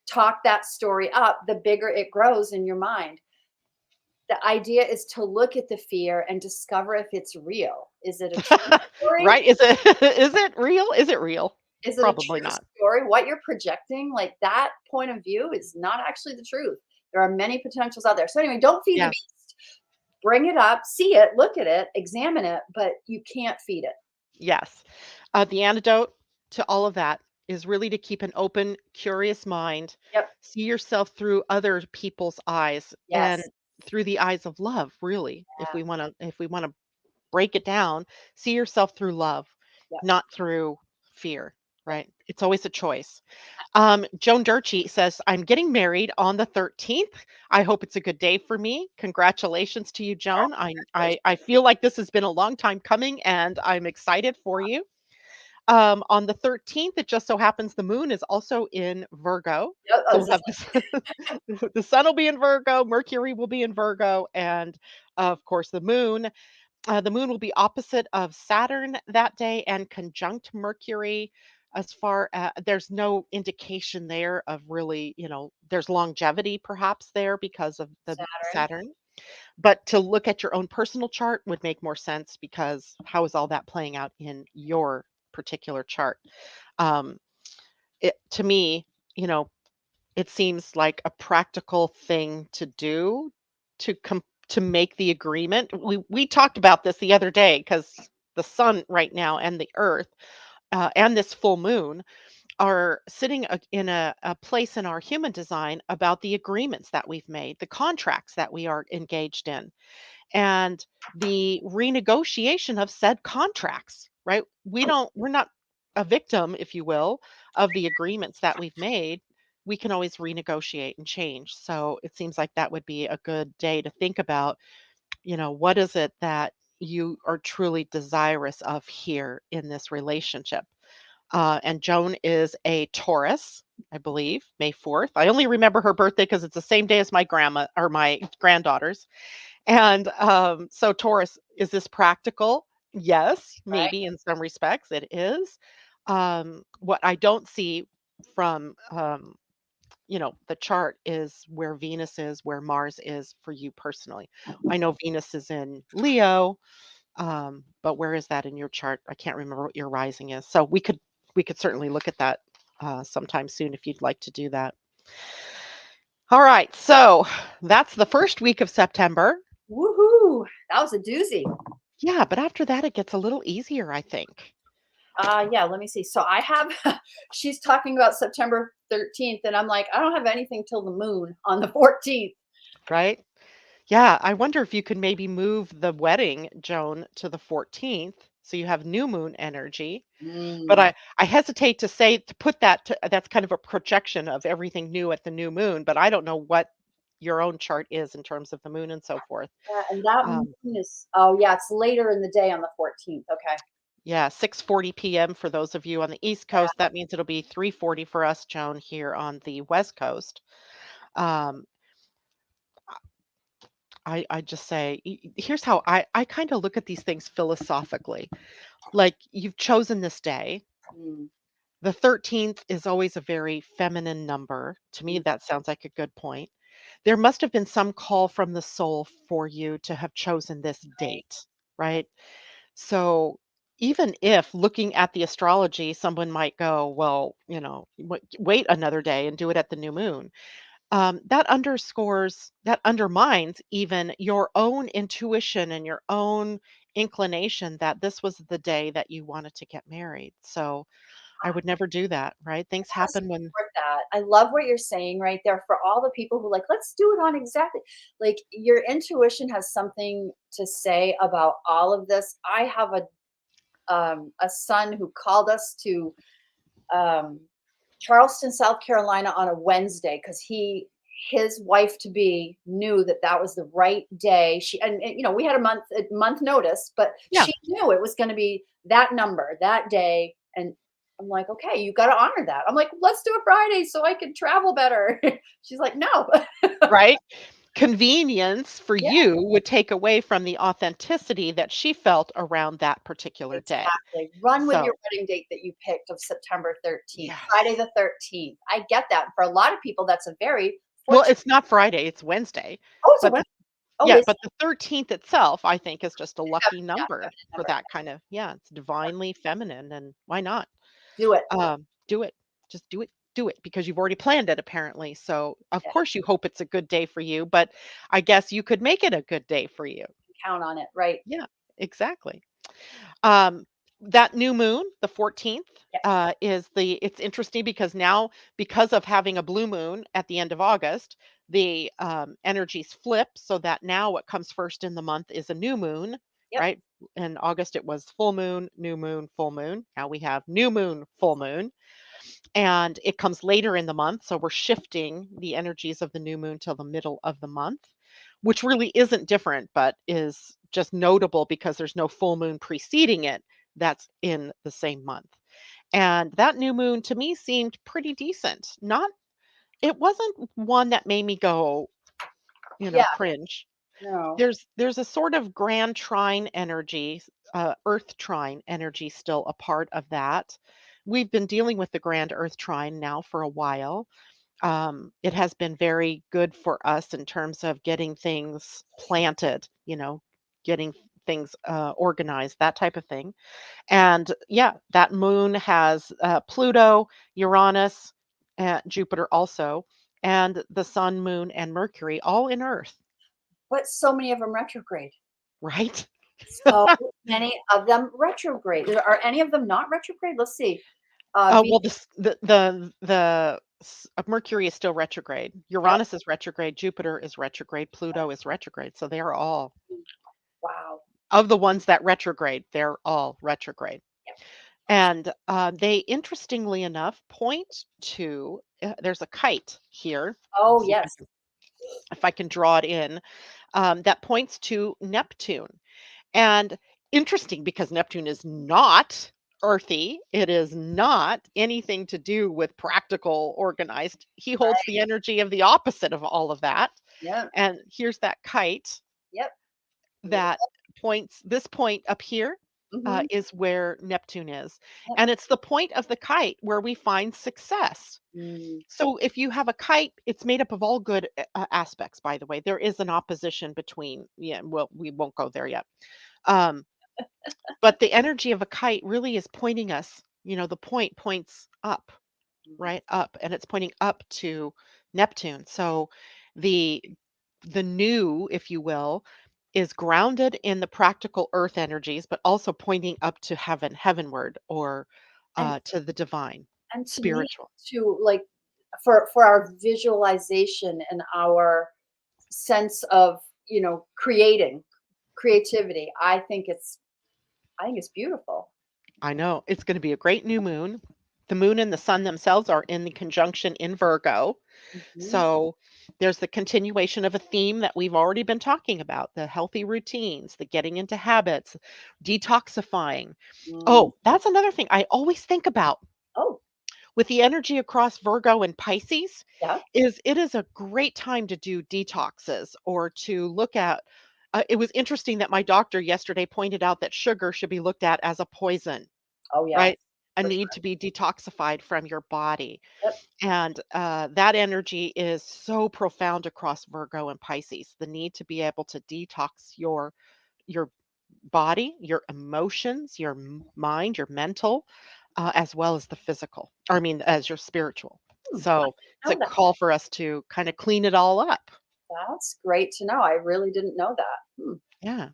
talk that story up, the bigger it grows in your mind. The idea is to look at the fear and discover if it's real. Is it a true story?
right. Is it is it real? Is it real?
Is it a
Probably
true
not.
story? What you're projecting, like that point of view is not actually the truth. There are many potentials out there. So anyway, don't feed the
Yeah.
beast. Bring it up, see it, look at it, examine it, but you can't feed it.
Yes. The antidote to all of that is really to keep an open, curious mind,
Yep.
see yourself through other people's eyes and
Yes.
through the eyes of love, really.
Yeah.
If we want to break it down, see yourself through love,
Yep.
not through fear,
Yep.
right? It's always a choice. Joan Durchie says, I'm getting married on the 13th. I hope it's a good day for me. Congratulations to you, Joan. I feel like this has been a long time coming and I'm excited for you. On the 13th, it just so happens the moon is also in Virgo.
Yep.
So we'll have this the sun will be in Virgo, Mercury will be in Virgo, and of course the moon will be opposite of Saturn that day and conjunct Mercury. As far there's no indication there of really, there's longevity perhaps there because of the
Saturn.
Saturn. But to look at your own personal chart would make more sense because how is all that playing out in your particular chart? Um, it to me, you know, it seems like a practical thing to do to make the agreement. We talked about this the other day because the sun right now and the earth and this full moon are sitting in a place in our human design about the agreements that we've made, the contracts that we are engaged in, and the renegotiation of said contracts, right? We're not a victim, if you will, of the agreements that we've made. We can always renegotiate and change. So it seems like that would be a good day to think about, what is it that you are truly desirous of here in this relationship? And Joan is a Taurus, I believe, May 4th. I only remember her birthday because it's the same day as my grandma or my granddaughter's. And so, Taurus, is this practical? Yes,
Right.
maybe in some respects it is. What I don't see from, the chart is where Venus is, where Mars is for you personally. I know Venus is in Leo, but where is that in your chart? I can't remember what your rising is. So we could certainly look at that sometime soon if you'd like to do that. All right, so that's the first week of September.
Woohoo! That was a doozy.
Yeah, but after that, it gets a little easier, I think,
Yeah, let me see. So I have she's talking about September 13th, and I'm like, I don't have anything till the moon on the 14th.
right? Yeah, I wonder if you could maybe move the wedding, Joan, to the 14th so you have new moon energy. But
Mm.
I hesitate to say to put that to that's kind of a projection of everything new at the new moon, but I don't know what your own chart is in terms of the moon and so forth.
And that moon
Um,
is, oh yeah, it's later in the day on the 14th. Okay.
yeah, 6:40 p.m. for those of you on the East Coast. That means it'll be 3:40 for us, Joan, here on the West Coast. Um, I just say here's how I kind of look at these things philosophically. Like you've chosen this day.
Mm,
The 13th is always a very feminine number. To me,
mm,
that sounds like a good point. There must have been some call from the soul for you to have chosen this
right.
date, right? So even if looking at the astrology, someone might go, well, wait another day and do it at the new moon. That undermines even your own intuition and your own inclination that this was the day that you wanted to get married. So I would never do that, right? Things
I
happen when,
support that. I love what you're saying right there for all the people who like, let's do it on exactly like your intuition has something to say about all of this. I have a son who called us to um, Charleston, South Carolina on a Wednesday because his wife to be knew that that was the right day. And we had a month notice, but
yeah,
she knew it was going to be that number that day. And I'm like, okay, you got to honor that. I'm like, let's do it Friday so I can travel better. She's like, no.
right? Convenience for
Yeah,
you would take away from the authenticity that she felt around that particular day.
exactly. Run with your
So,
wedding date that you picked of September 13th, Friday
yes.
the 13th. I get that. For a lot of people, that's a very
Well,
fortunate.
it's not Friday, it's Wednesday.
Oh, it's a
But
Wednesday.
the
Oh,
Yeah,
is
but the 13th itself, I think, is just a lucky
yeah,
number
feminine
for
number.
that kind of, yeah, it's divinely feminine, and why not?
Do it.
Do it. Just do it because you've already planned it apparently. So, of
Yeah,
course you hope it's a good day for you, but I guess you could make it a good day for you.
count on it, right.
Yeah, exactly. Um, that new moon, the 14th,
Yeah,
it's interesting because now, because of having a blue moon at the end of August, the energies flip so that now what comes first in the month is a new moon,
yep,
right? In August, it was full moon, new moon, full moon. Now we have new moon, full moon, and it comes later in the month. So we're shifting the energies of the new moon till the middle of the month, which really isn't different, but is just notable because there's no full moon preceding it that's in the same month. And that new moon to me seemed pretty decent. Not It wasn't one that made me go,
yeah,
cringe.
no,
There's a sort of grand trine energy, earth trine energy still a part of that. We've been dealing with the grand earth trine now for a while. It has been very good for us in terms of getting things planted, getting things organized, that type of thing. And yeah, that moon has Pluto, Uranus, Jupiter also, and the sun, moon, and Mercury all in Earth,
But so many of them retrograde.
right?
So many of them retrograde. Are any of them not retrograde? Let's see.
Well,
Venus.
Mercury is still retrograde.
Yep.
Uranus is retrograde. Jupiter is retrograde. Pluto is retrograde. So they are all
Wow.
of the ones that retrograde. They're all retrograde,
Yep.
and they, interestingly enough, point to. There's a kite here. Let me
Oh,
see
yes.
if I can draw it in. That points to Neptune. And interesting because Neptune is not earthy. It is not anything to do with practical, organized. He holds
Right.
the energy of the opposite of all of that.
Yep.
And here's that kite
Yep. Yep.
that points, this point up here
Mhm.
is where Neptune is.
Yep.
And it's the point of the kite where we find success.
Mm.
So if you have a kite, it's made up of all good aspects, by the way. There is an opposition between, yeah, well, we won't go there yet. Um, But the energy of a kite really is pointing us, the point points up,
Mm.
right? Up, and it's pointing up to Neptune. So the the new, if you will, is grounded in the practical earth energies, but also pointing up to heaven, heavenward, or
And
to the divine,
to me,
spiritual.
to like for our visualization and our sense of, creating creativity, I think it's beautiful.
I know it's going to be a great new moon. The moon and the sun themselves are in the conjunction in Virgo.
Mhm.
So there's the continuation of a theme that we've already been talking about, the healthy routines, the getting into habits, detoxifying.
Mm.
Oh, that's another thing I always think about
Oh,
with the energy across Virgo and Pisces
yeah.
is it is a great time to do detoxes or to look at it was interesting that my doctor yesterday pointed out that sugar should be looked at as a poison,
Oh, yeah,
right? A
for
need
sure.
to be detoxified from your body.
Yep.
And that energy is so profound across Virgo and Pisces. The need to be able to detox your body, your emotions, your mind, your mental, as well as the physical. Or I mean, as your spiritual.
I
So
didn't
it's a
know that.
call for us to kind of clean it all up.
That's great to know. I really didn't know that.
Yeah.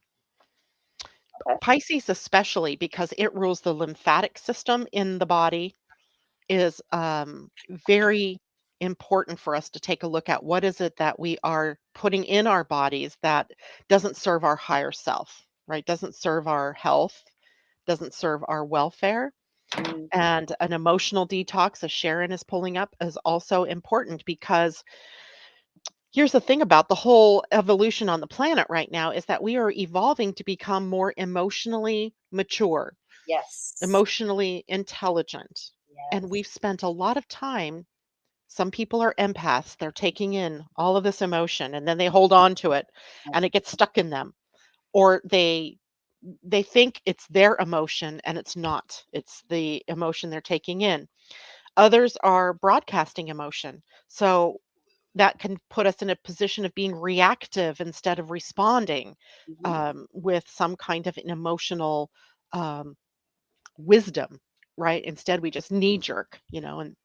Okay.
Pisces, especially because it rules the lymphatic system in the body, is very important for us to take a look at what is it that we are putting in our bodies that doesn't serve our higher self, right? Doesn't serve our health, doesn't serve our welfare.
Mm.
And an emotional detox, as Sharon is pulling up, is also important because here's the thing about the whole evolution on the planet right now is that we are evolving to become more emotionally mature,
Yes.
emotionally intelligent. And
Yes.
we've spent a lot of time. Some people are empaths. They're taking in all of this emotion and then they hold on to it
Yes.
and it gets stuck in them. Or they think it's their emotion and it's not. It's the emotion they're taking in. Others are broadcasting emotion. So that can put us in a position of being reactive instead of responding
Mhm.
with some kind of an emotional um, wisdom, right? Instead, we just knee jerk, and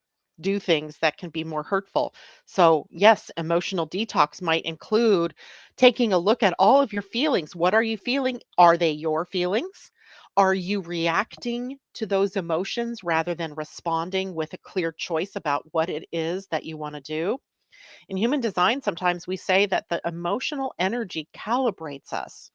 do things that can be more hurtful. So, yes, emotional detox might include taking a look at all of your feelings. What are you feeling? Are they your feelings? Are you reacting to those emotions rather than responding with a clear choice about what it is that you want to do? In human design, sometimes we say that the emotional energy calibrates us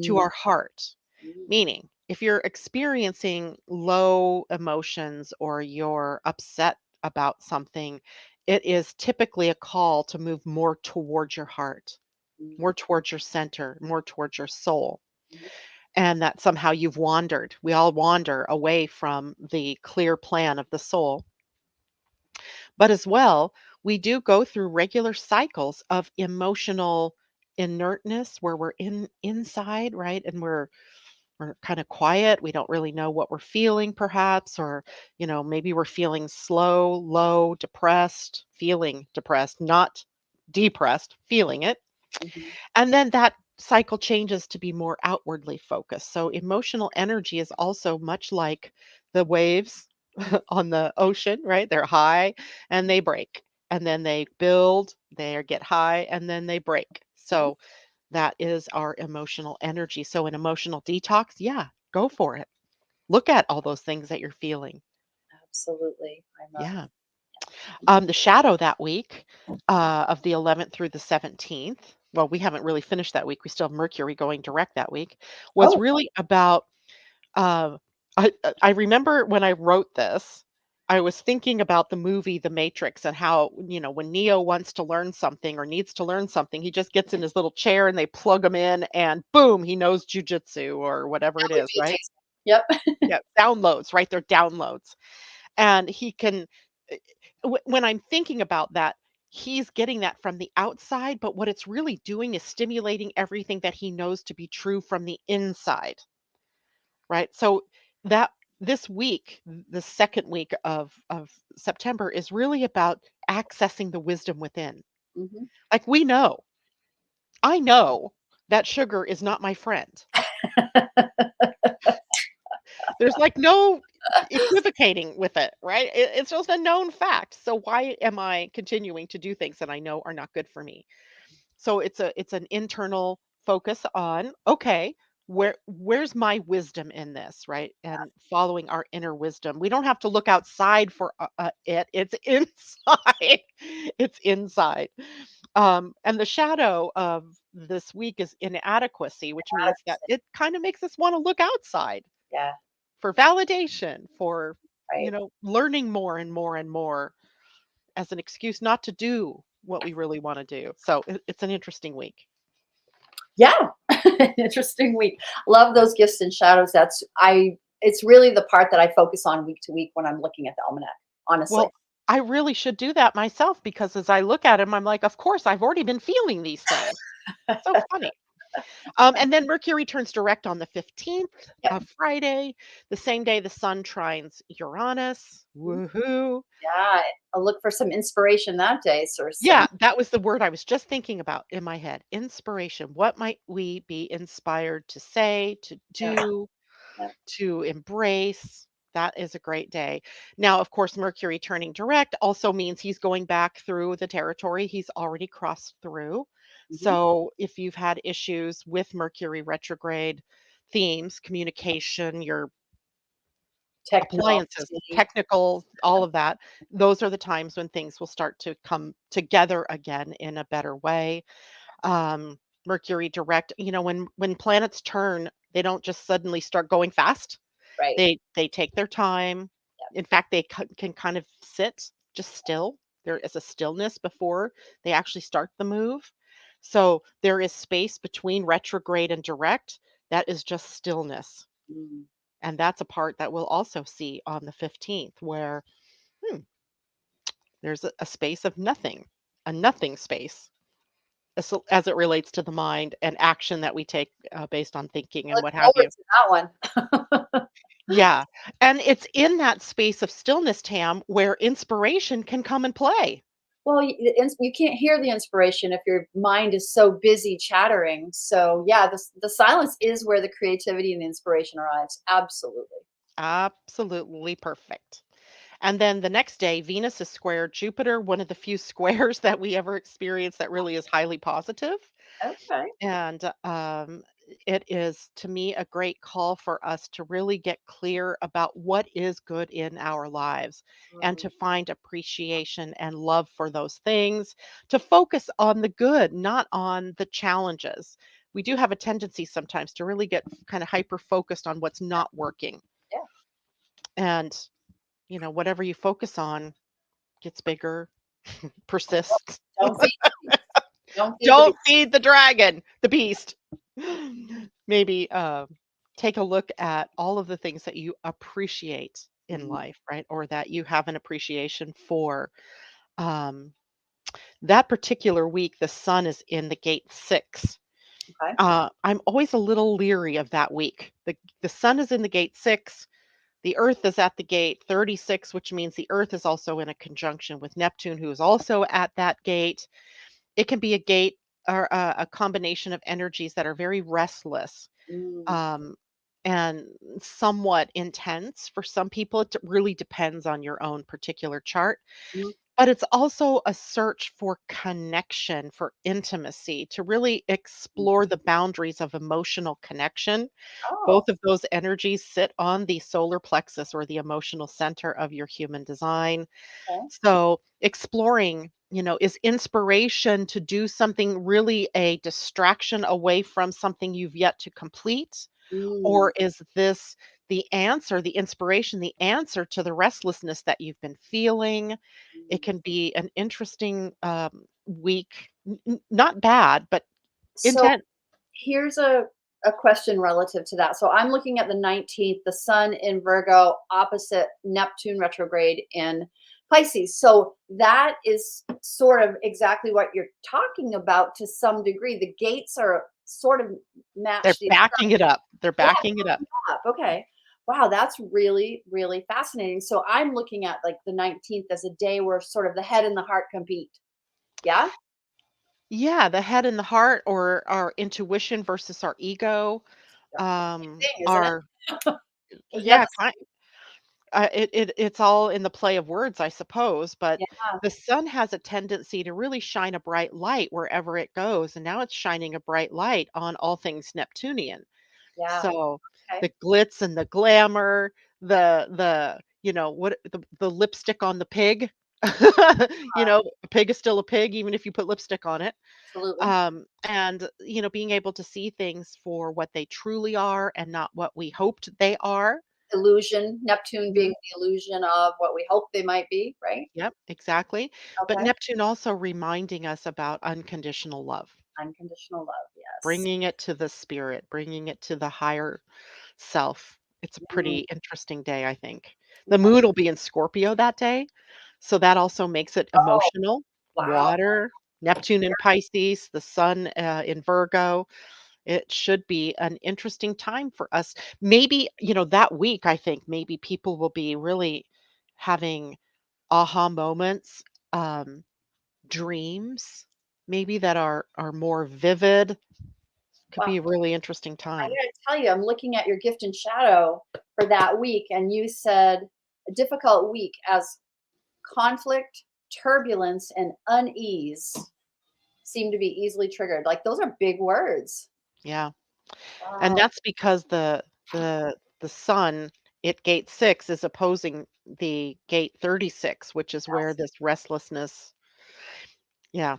to
Mm.
our heart.
Mm.
Meaning, if you're experiencing low emotions or you're upset about something, it is typically a call to move more towards your heart,
Mm.
more towards your center, more towards your soul.
Mhm.
And that somehow you've wandered. We all wander away from the clear plan of the soul. But as well, we do go through regular cycles of emotional inertness where we're inside, right? And we're we're kind of quiet. We don't really know what we're feeling, perhaps, or, maybe we're feeling slow, low, feeling depressed, not depressed, feeling it.
Mhm.
And then that cycle changes to be more outwardly focused. So emotional energy is also much like the waves on the ocean, right? They're high and they break. And then they build, they get high and then they break.
Mhm.
So that is our emotional energy. So an emotional detox, yeah, go for it. Look at all those things that you're feeling.
Absolutely.
Yeah.
Mhm.
The shadow that week, of the 11th through the 17th, well, we haven't really finished that week. We still have Mercury going direct that week, was
Oh,
really about, uh, I remember when I wrote this, I was thinking about the movie The Matrix and how, when Neo wants to learn something or needs to learn something, he just gets in his little chair and they plug him in and boom, he knows jujitsu or whatever it is, right?
LEPs. Yep.
Yeah, downloads, right? They're downloads. And he can eh, when I'm thinking about that, he's getting that from the outside, but what it's really doing is stimulating everything that he knows to be true from the inside, right? So that this week, the second week of September is really about accessing the wisdom within.
Mhm.
Like I know that sugar is not my friend. There's, like, no equivocating with it, right? It's just a known fact. So why am I continuing to do things that I know are not good for me? So it's an internal focus on, okay, where's my wisdom in this, right? And following our inner wisdom. We don't have to look outside for it. It's inside. It's inside. And the shadow of this week is inadequacy, which means that it kind of makes us want to look outside
Yeah,
for validation, for,
right.
learning more and more and more as an excuse not to do what we really want to do. So it's an interesting week.
Yeah. Interesting week. Love those gifts and shadows. It's really the part that I focus on week to week when I'm looking at the almanac, honestly.
Well, I really should do that myself because as I look at him, I'm like, of course, I've already been feeling these things. So funny. And then Mercury turns direct on the 15th
Yep.
of Friday, the same day the sun trines Uranus.
Mhm.
Woohoo.
Yeah, I'll look for some inspiration that day, or some
Yeah, that was the word I was just thinking about in my head. Inspiration. What might we be inspired to say, to
yeah,
do,
yeah.
to embrace? That is a great day. Now, of course, Mercury turning direct also means he's going back through the territory he's already crossed through.
Mhm.
So, if you've had issues with Mercury retrograde themes, communication, your appliances,
Technology.
technical, all of that, those are the times when things will start to come together again in a better way. um, Mercury direct, when planets turn, they don't just suddenly start going fast.
Right.
They take their time.
Yep.
In fact, they can kind of sit just still. There is a stillness before they actually start the move. So there is space between retrograde and direct. That is just stillness.
Mm.
And that's a part that we'll also see on the 15th, where hmm, there's a space of nothing, a nothing space as it relates to the mind and action that we take, based on thinking and
Look
what have
forward
you.
to that one.
Yeah, and it's in that space of stillness, Tam, where inspiration can come and play.
Well, you can't hear the inspiration if your mind is so busy chattering. So, yeah, the silence is where the creativity and the inspiration arrives. Absolutely.
Absolutely perfect. And then the next day, Venus is square Jupiter, one of the few squares that we ever experience that really is highly positive.
Okay.
And it is, to me, a great call for us to really get clear about what is good in our lives and
Mm,
to find appreciation and love for those things, to focus on the good, not on the challenges. We do have a tendency sometimes to really get kind of hyper focused on what's not working.
yeah.
And, whatever you focus on gets bigger, persists.
Don't feed the beast. Don't feed the
Don't
beast.
feed the dragon, the beast. Maybe take a look at all of the things that you appreciate in
Mhm.
life, right? Or that you have an appreciation for. Um, that particular week, the sun is in the gate 6.
Okay.
I'm always a little leery of that week. The sun is in the gate 6, the earth is at the gate 36, which means the earth is also in a conjunction with Neptune, who is also at that gate. It can be a gate or a combination of energies that are very restless,
Mm,
um, and somewhat intense. For some people, it really depends on your own particular chart.
mhm,
But it's also a search for connection, for intimacy, to really
mm.
explore the boundaries of emotional connection.
Oh,
Both of those energies sit on the solar plexus or the emotional center of your human design.
okay.
So, exploring, is inspiration to do something really a distraction away from something you've yet to complete?
Mm,
Or is this the answer, the inspiration, the answer to the restlessness that you've been feeling? It
mm.
can be an interesting week, not bad, but
So
intense.
here's a question relative to that. So I'm looking at the 19th, the sun in Virgo, opposite Neptune retrograde in Pisces. So that is sort of exactly what you're talking about to some degree. The gates are sort of
They're
match the
backing it up. They're
yeah,
backing it up.
up. Okay. Wow, that's really, really fascinating. So I'm looking at like the 19th as a day where sort of the head and the heart compete. Yeah.
Yeah, the head and the heart, or our intuition versus our ego.
Thing, isn't it?
Our
Isn't that
yeah, it's all in the play of words, I suppose, but
yeah,
the sun has a tendency to really shine a bright light wherever it goes, and now it's shining a bright light on all things Neptunian.
yeah.
So,
Okay.
the glitz and the glamour, the lipstick on the pig. A pig is still a pig even if you put lipstick on it.
Absolutely.
And, being able to see things for what they truly are and not what we hoped they are.
Illusion, Neptune being
Mhm.
the illusion of what we hope they might be, right?
Yep, exactly. But
Okay.
Neptune also reminding us about unconditional love,
Unconditional love, yes.
bringing it to the spirit, bringing it to the higher self. It's a
Mm,
pretty interesting day, I think. The
okay.
moon will be in Scorpio that day, so that also makes it
Oh,
emotional.
wow.
Water, Neptune in Pisces, the sun in Virgo. It should be an interesting time for us. Maybe, that week, I think maybe people will be really having aha moments, um, dreams, maybe that are more vivid. Could
Wow.
be a really interesting
I
time.
gotta tell you, I'm looking at your gift and shadow for that week, and you said a difficult week as conflict, turbulence, and unease seem to be easily triggered. Like those are big words.
Yeah. And
Wow.
that's because the sun at gate 6 is opposing the gate 36, which is where
Yes.
this restlessness. Yeah.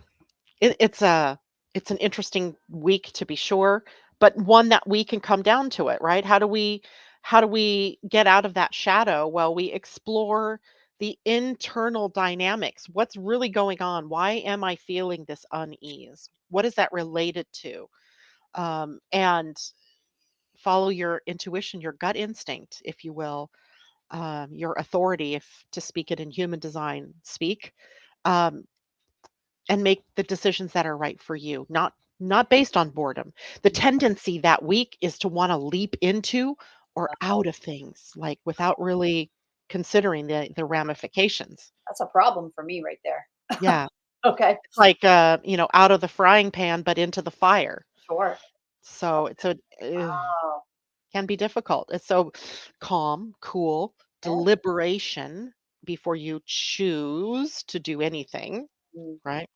It's an interesting week to be sure, but one that we can come down to it, right? How do we get out of that shadow? Well, we explore the internal dynamics. What's really going on? Why am I feeling this unease? What is that related to? And follow your intuition, your gut instinct, if you will, your authority, if to speak it in human design speak. Um, and make the decisions that are right for you, not based on boredom. The tendency that week is to want to leap into or
Wow.
out of things, like, without really considering the ramifications.
That's a problem for me right there.
Yeah,
Okay.
it's like, out of the frying pan, but into the fire.
Sure.
So
Oh.
can be difficult. It's so calm, cool,
Yeah.
deliberation before you choose to do anything,
Mm.
right?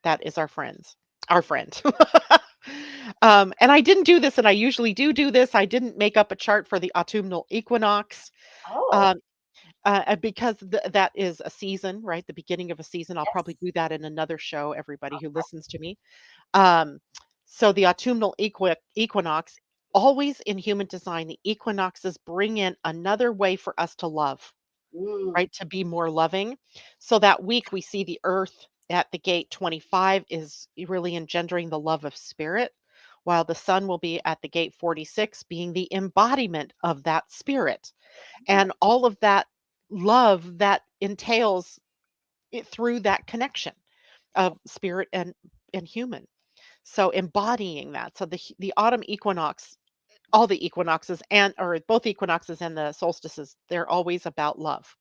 That is our friend. And I didn't do this, and I usually do this. I didn't make up a chart for the autumnal equinox,
Oh,
um, because that is a season, right? The beginning of a season. I'll probably
yes.
do that in another show, everybody who listens to me. Um, so the autumnal equinox, always in human design, the equinoxes bring in another way for us to love,
Mm.
right? To be more loving. So that week we see the earth at the gate 25 is really engendering the love of spirit, while the sun will be at the gate 46 being the embodiment of that spirit.
Oh,
And all of that love that entails it through that connection of spirit and human. So embodying that. So the autumn equinox, all the equinoxes and or both equinoxes and the solstices, they're always about love.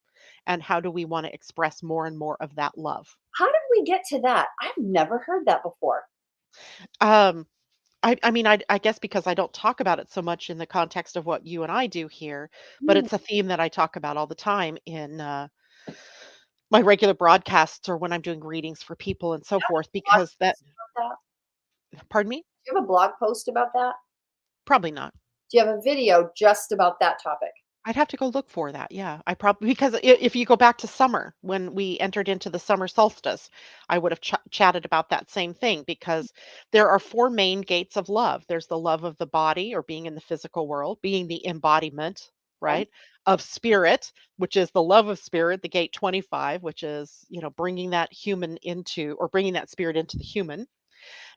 And how do we want to express more and more of that love?
How did we get to that? I've never heard that before.
Um, I mean, I guess because I don't talk about it so much in the context of what you and I do here, but
Hmm,
it's a theme that I talk about all the time in my regular broadcasts or when I'm doing readings for people and so forth,
blog
because that,
post about that?
pardon me?
Do you have a blog post about that?
Probably not.
Do you have a video just about that topic?
I'd have to go look for that. Yeah, I probably because if you go back to summer when we entered into the summer solstice, I would have chatted about that same thing because there are four main gates of love. There's the love of the body or being in the physical world, being the embodiment,
Okay.
right, of spirit, which is the love of spirit, the gate 25, which is, bringing that human into or bringing that spirit into the human.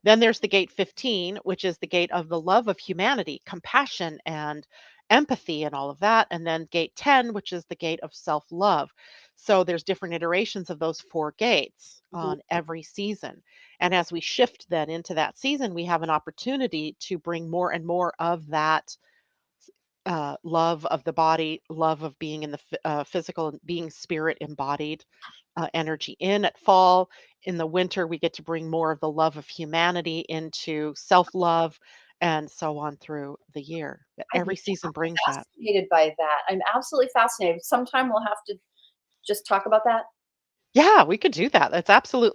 Then there's the gate 15, which is the gate of the love of humanity, compassion and empathy and all of that. And then gate 10, which is the gate of self love. So there's different iterations of those four gates
Mhm.
on every season. And as we shift then into that season, we have an opportunity to bring more and more of that love of the body, love of being in the physical, being spirit embodied energy in at fall. In the winter, we get to bring more of the love of humanity into self love and so on through the year.
I'm
Every season brings that.
fascinated by that. I'm absolutely fascinated. Sometime we'll have to just talk about that.
Yeah, we could do that.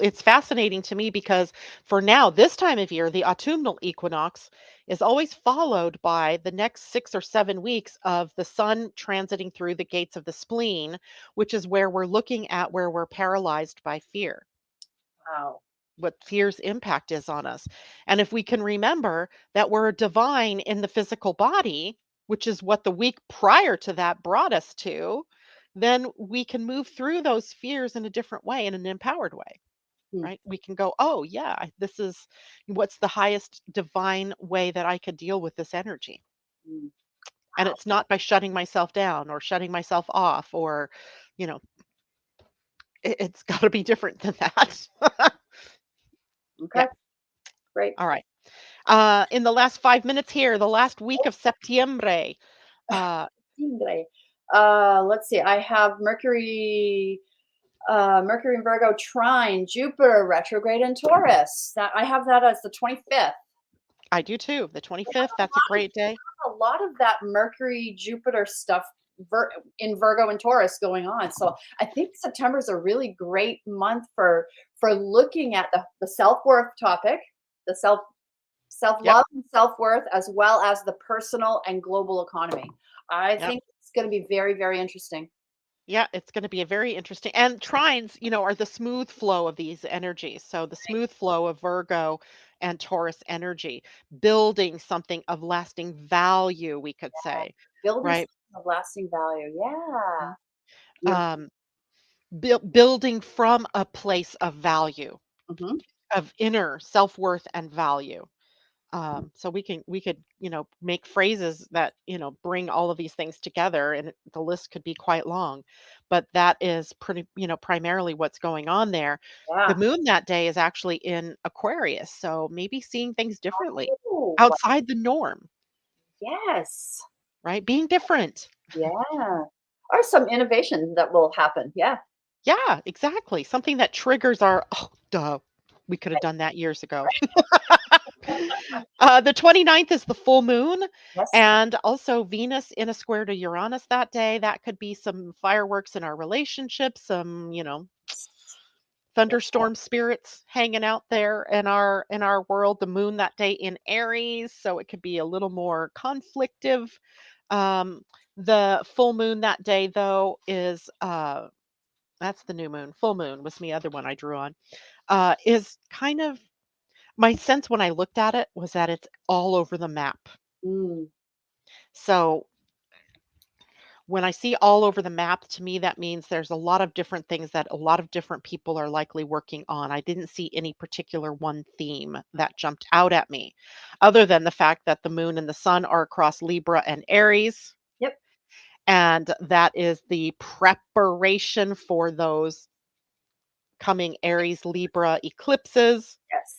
It's fascinating to me because for now, this time of year, the autumnal equinox is always followed by the next 6 or 7 weeks of the sun transiting through the gates of the spleen, which is where we're looking at where we're paralyzed by fear,
Wow.
what fear's impact is on us. And if we can remember that we're divine in the physical body, which is what the week prior to that brought us to, then we can move through those fears in a different way, in an empowered way,
Hmm.
right? We can go, oh, yeah, this is what's the highest divine way that I could deal with this energy.
Hmm.
And it's not by shutting myself down or shutting myself off or, you know, it's got to be different than that. Yeah.
Okay. Great.
All right. In the last 5 minutes here, the last week of Septiembre. Uh,
Indre. Let's see. I have Mercury in Virgo trine, Jupiter retrograde in Taurus. That I have that as the 25th.
I do too. The 25th, that's a great day.
A lot of that Mercury Jupiter stuff in Virgo and Taurus going on. So I think September is a really great month for looking at the self worth topic, the self
Yep.
love and self worth, as well as the personal and global economy. I
Yep.
think it's going to be very very interesting.
Yeah, it's going to be a very interesting. And trines, are the smooth flow of these energies. So the smooth flow of Virgo and Taurus energy, building something of lasting value, we could say,
Building
right?
something of lasting value. Yeah.
Mhm.
You're
Um, building from a place of value,
mhm.
of inner self-worth and value. So we could make phrases that bring all of these things together, and the list could be quite long, but that is pretty primarily what's going on there. The
Yeah.
moon that day is actually in Aquarius, so maybe seeing things differently,
Oh,
outside the norm,
yes.
right, being different.
Yeah. Or some innovations that will happen. Yeah.
Yeah, exactly, something that triggers our, oh duh, we could have done that years ago. The 29th is the full moon,
Yes.
and also Venus in a square to Uranus that day. That could be some fireworks in our relationship, some, thunderstorm spirits hanging out there in our world. The moon that day in Aries, so it could be a little more conflictive. Um, the full moon that day though is that's the new moon. Full moon was the other one I drew on. Is kind of my sense when I looked at it was that it's all over the map.
Mm,
So when I see all over the map, to me, that means there's a lot of different things that a lot of different people are likely working on. I didn't see any particular one theme that jumped out at me, other than the fact that the moon and the sun are across Libra and Aries.
yep.
And that is the preparation for those coming Aries Libra eclipses.
Yes.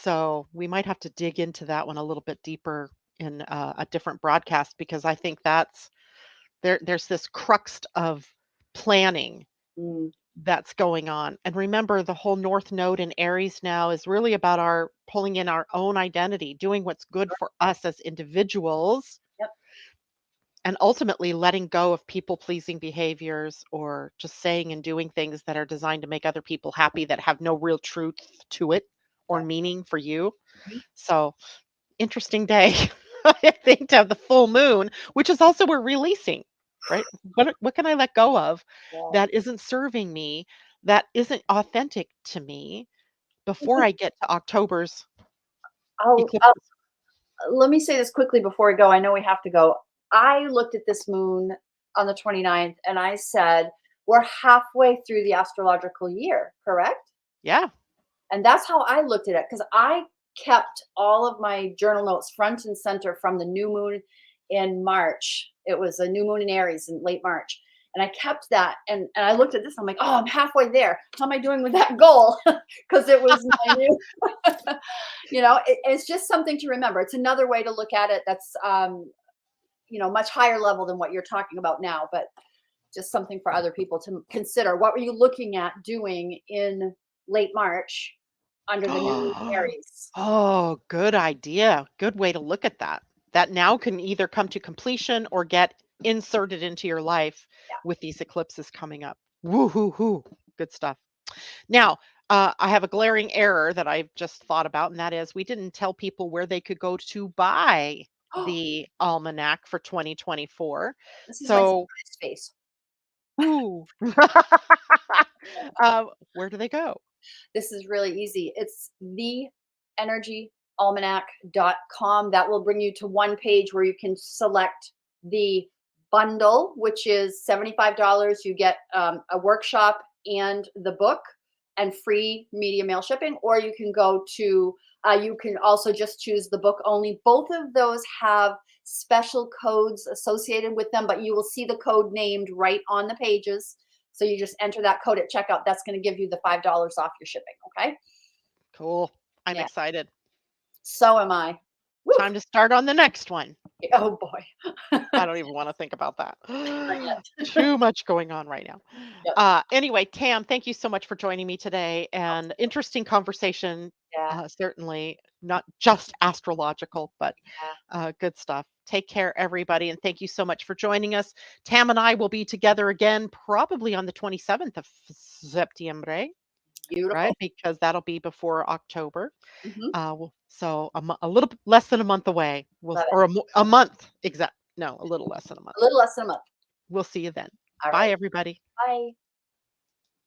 So we might have to dig into that one a little bit deeper in a different broadcast because I think there's this crux of planning
Mm,
that's going on. And remember, the whole North Node in Aries now is really about our pulling in our own identity, doing what's good for us as individuals,
yep,
and ultimately letting go of people pleasing behaviors or just saying and doing things that are designed to make other people happy that have no real truth to it or
yep.
meaning for you.
Mhm.
So, interesting day, I think, to have the full moon, which is also we're releasing, right? What can I let go of
Yeah.
that isn't serving me, that isn't authentic to me
I
before
think
I get to October's
I'll
eclipses?
let me say this quickly before we go. I know we have to go. I looked at this moon on the 29th and I said, we're halfway through the astrological year, correct?
Yeah.
And that's how I looked at it because I kept all of my journal notes front and center from the new moon in March. It was a new moon in Aries in late March. And I kept that and I looked at this. I'm like, oh, I'm halfway there. How am I doing with that goal? Because it was my new, it's just something to remember. It's another way to look at it that's, much higher level than what you're talking about now, but just something for other people to consider. What were you looking at doing in late March under the new moon in Aries?
Oh, good idea. Good way to look at that. That now can either come to completion or get inserted into your life
Yeah.
with these eclipses coming up. Woo hoo hoo. Good stuff. Now, I have a glaring error that I've just thought about, and that is we didn't tell people where they could go to buy the almanac for 2024.
This is my
So,
surprise face.
ooh. Where do they go?
This is really easy. It's theenergyalmanac.com. That will bring you to one page where you can select the bundle, which is $75. You get a workshop and the book and free media mail shipping, or you can go to, you can also just choose the book only. Both of those have special codes associated with them, but you will see the code named right on the pages. So you just enter that code at checkout. That's going to give you the $5 off your shipping. Okay.
Cool. I'm
Yeah.
excited.
So am I. Woo.
Time to start on the next one.
Oh boy.
I don't even wanna think about that.
Not yet.
Too much going on right now.
Yep.
Anyway, Tam, thank you so much for joining me today, and interesting conversation,
Yeah.
certainly not just astrological, but,
Yeah.
good stuff. Take care, everybody, and thank you so much for joining us. Tam and I will be together again probably on the 27th of Septiembre, right?
Beautiful.
Because that'll be before October.
Hmm.
So a little bit less than a month away.
Love it.
Or a month, exact. No, a little less than a month.
A little less than a month.
We'll see you then.
All
Bye,
right.
everybody.
Bye.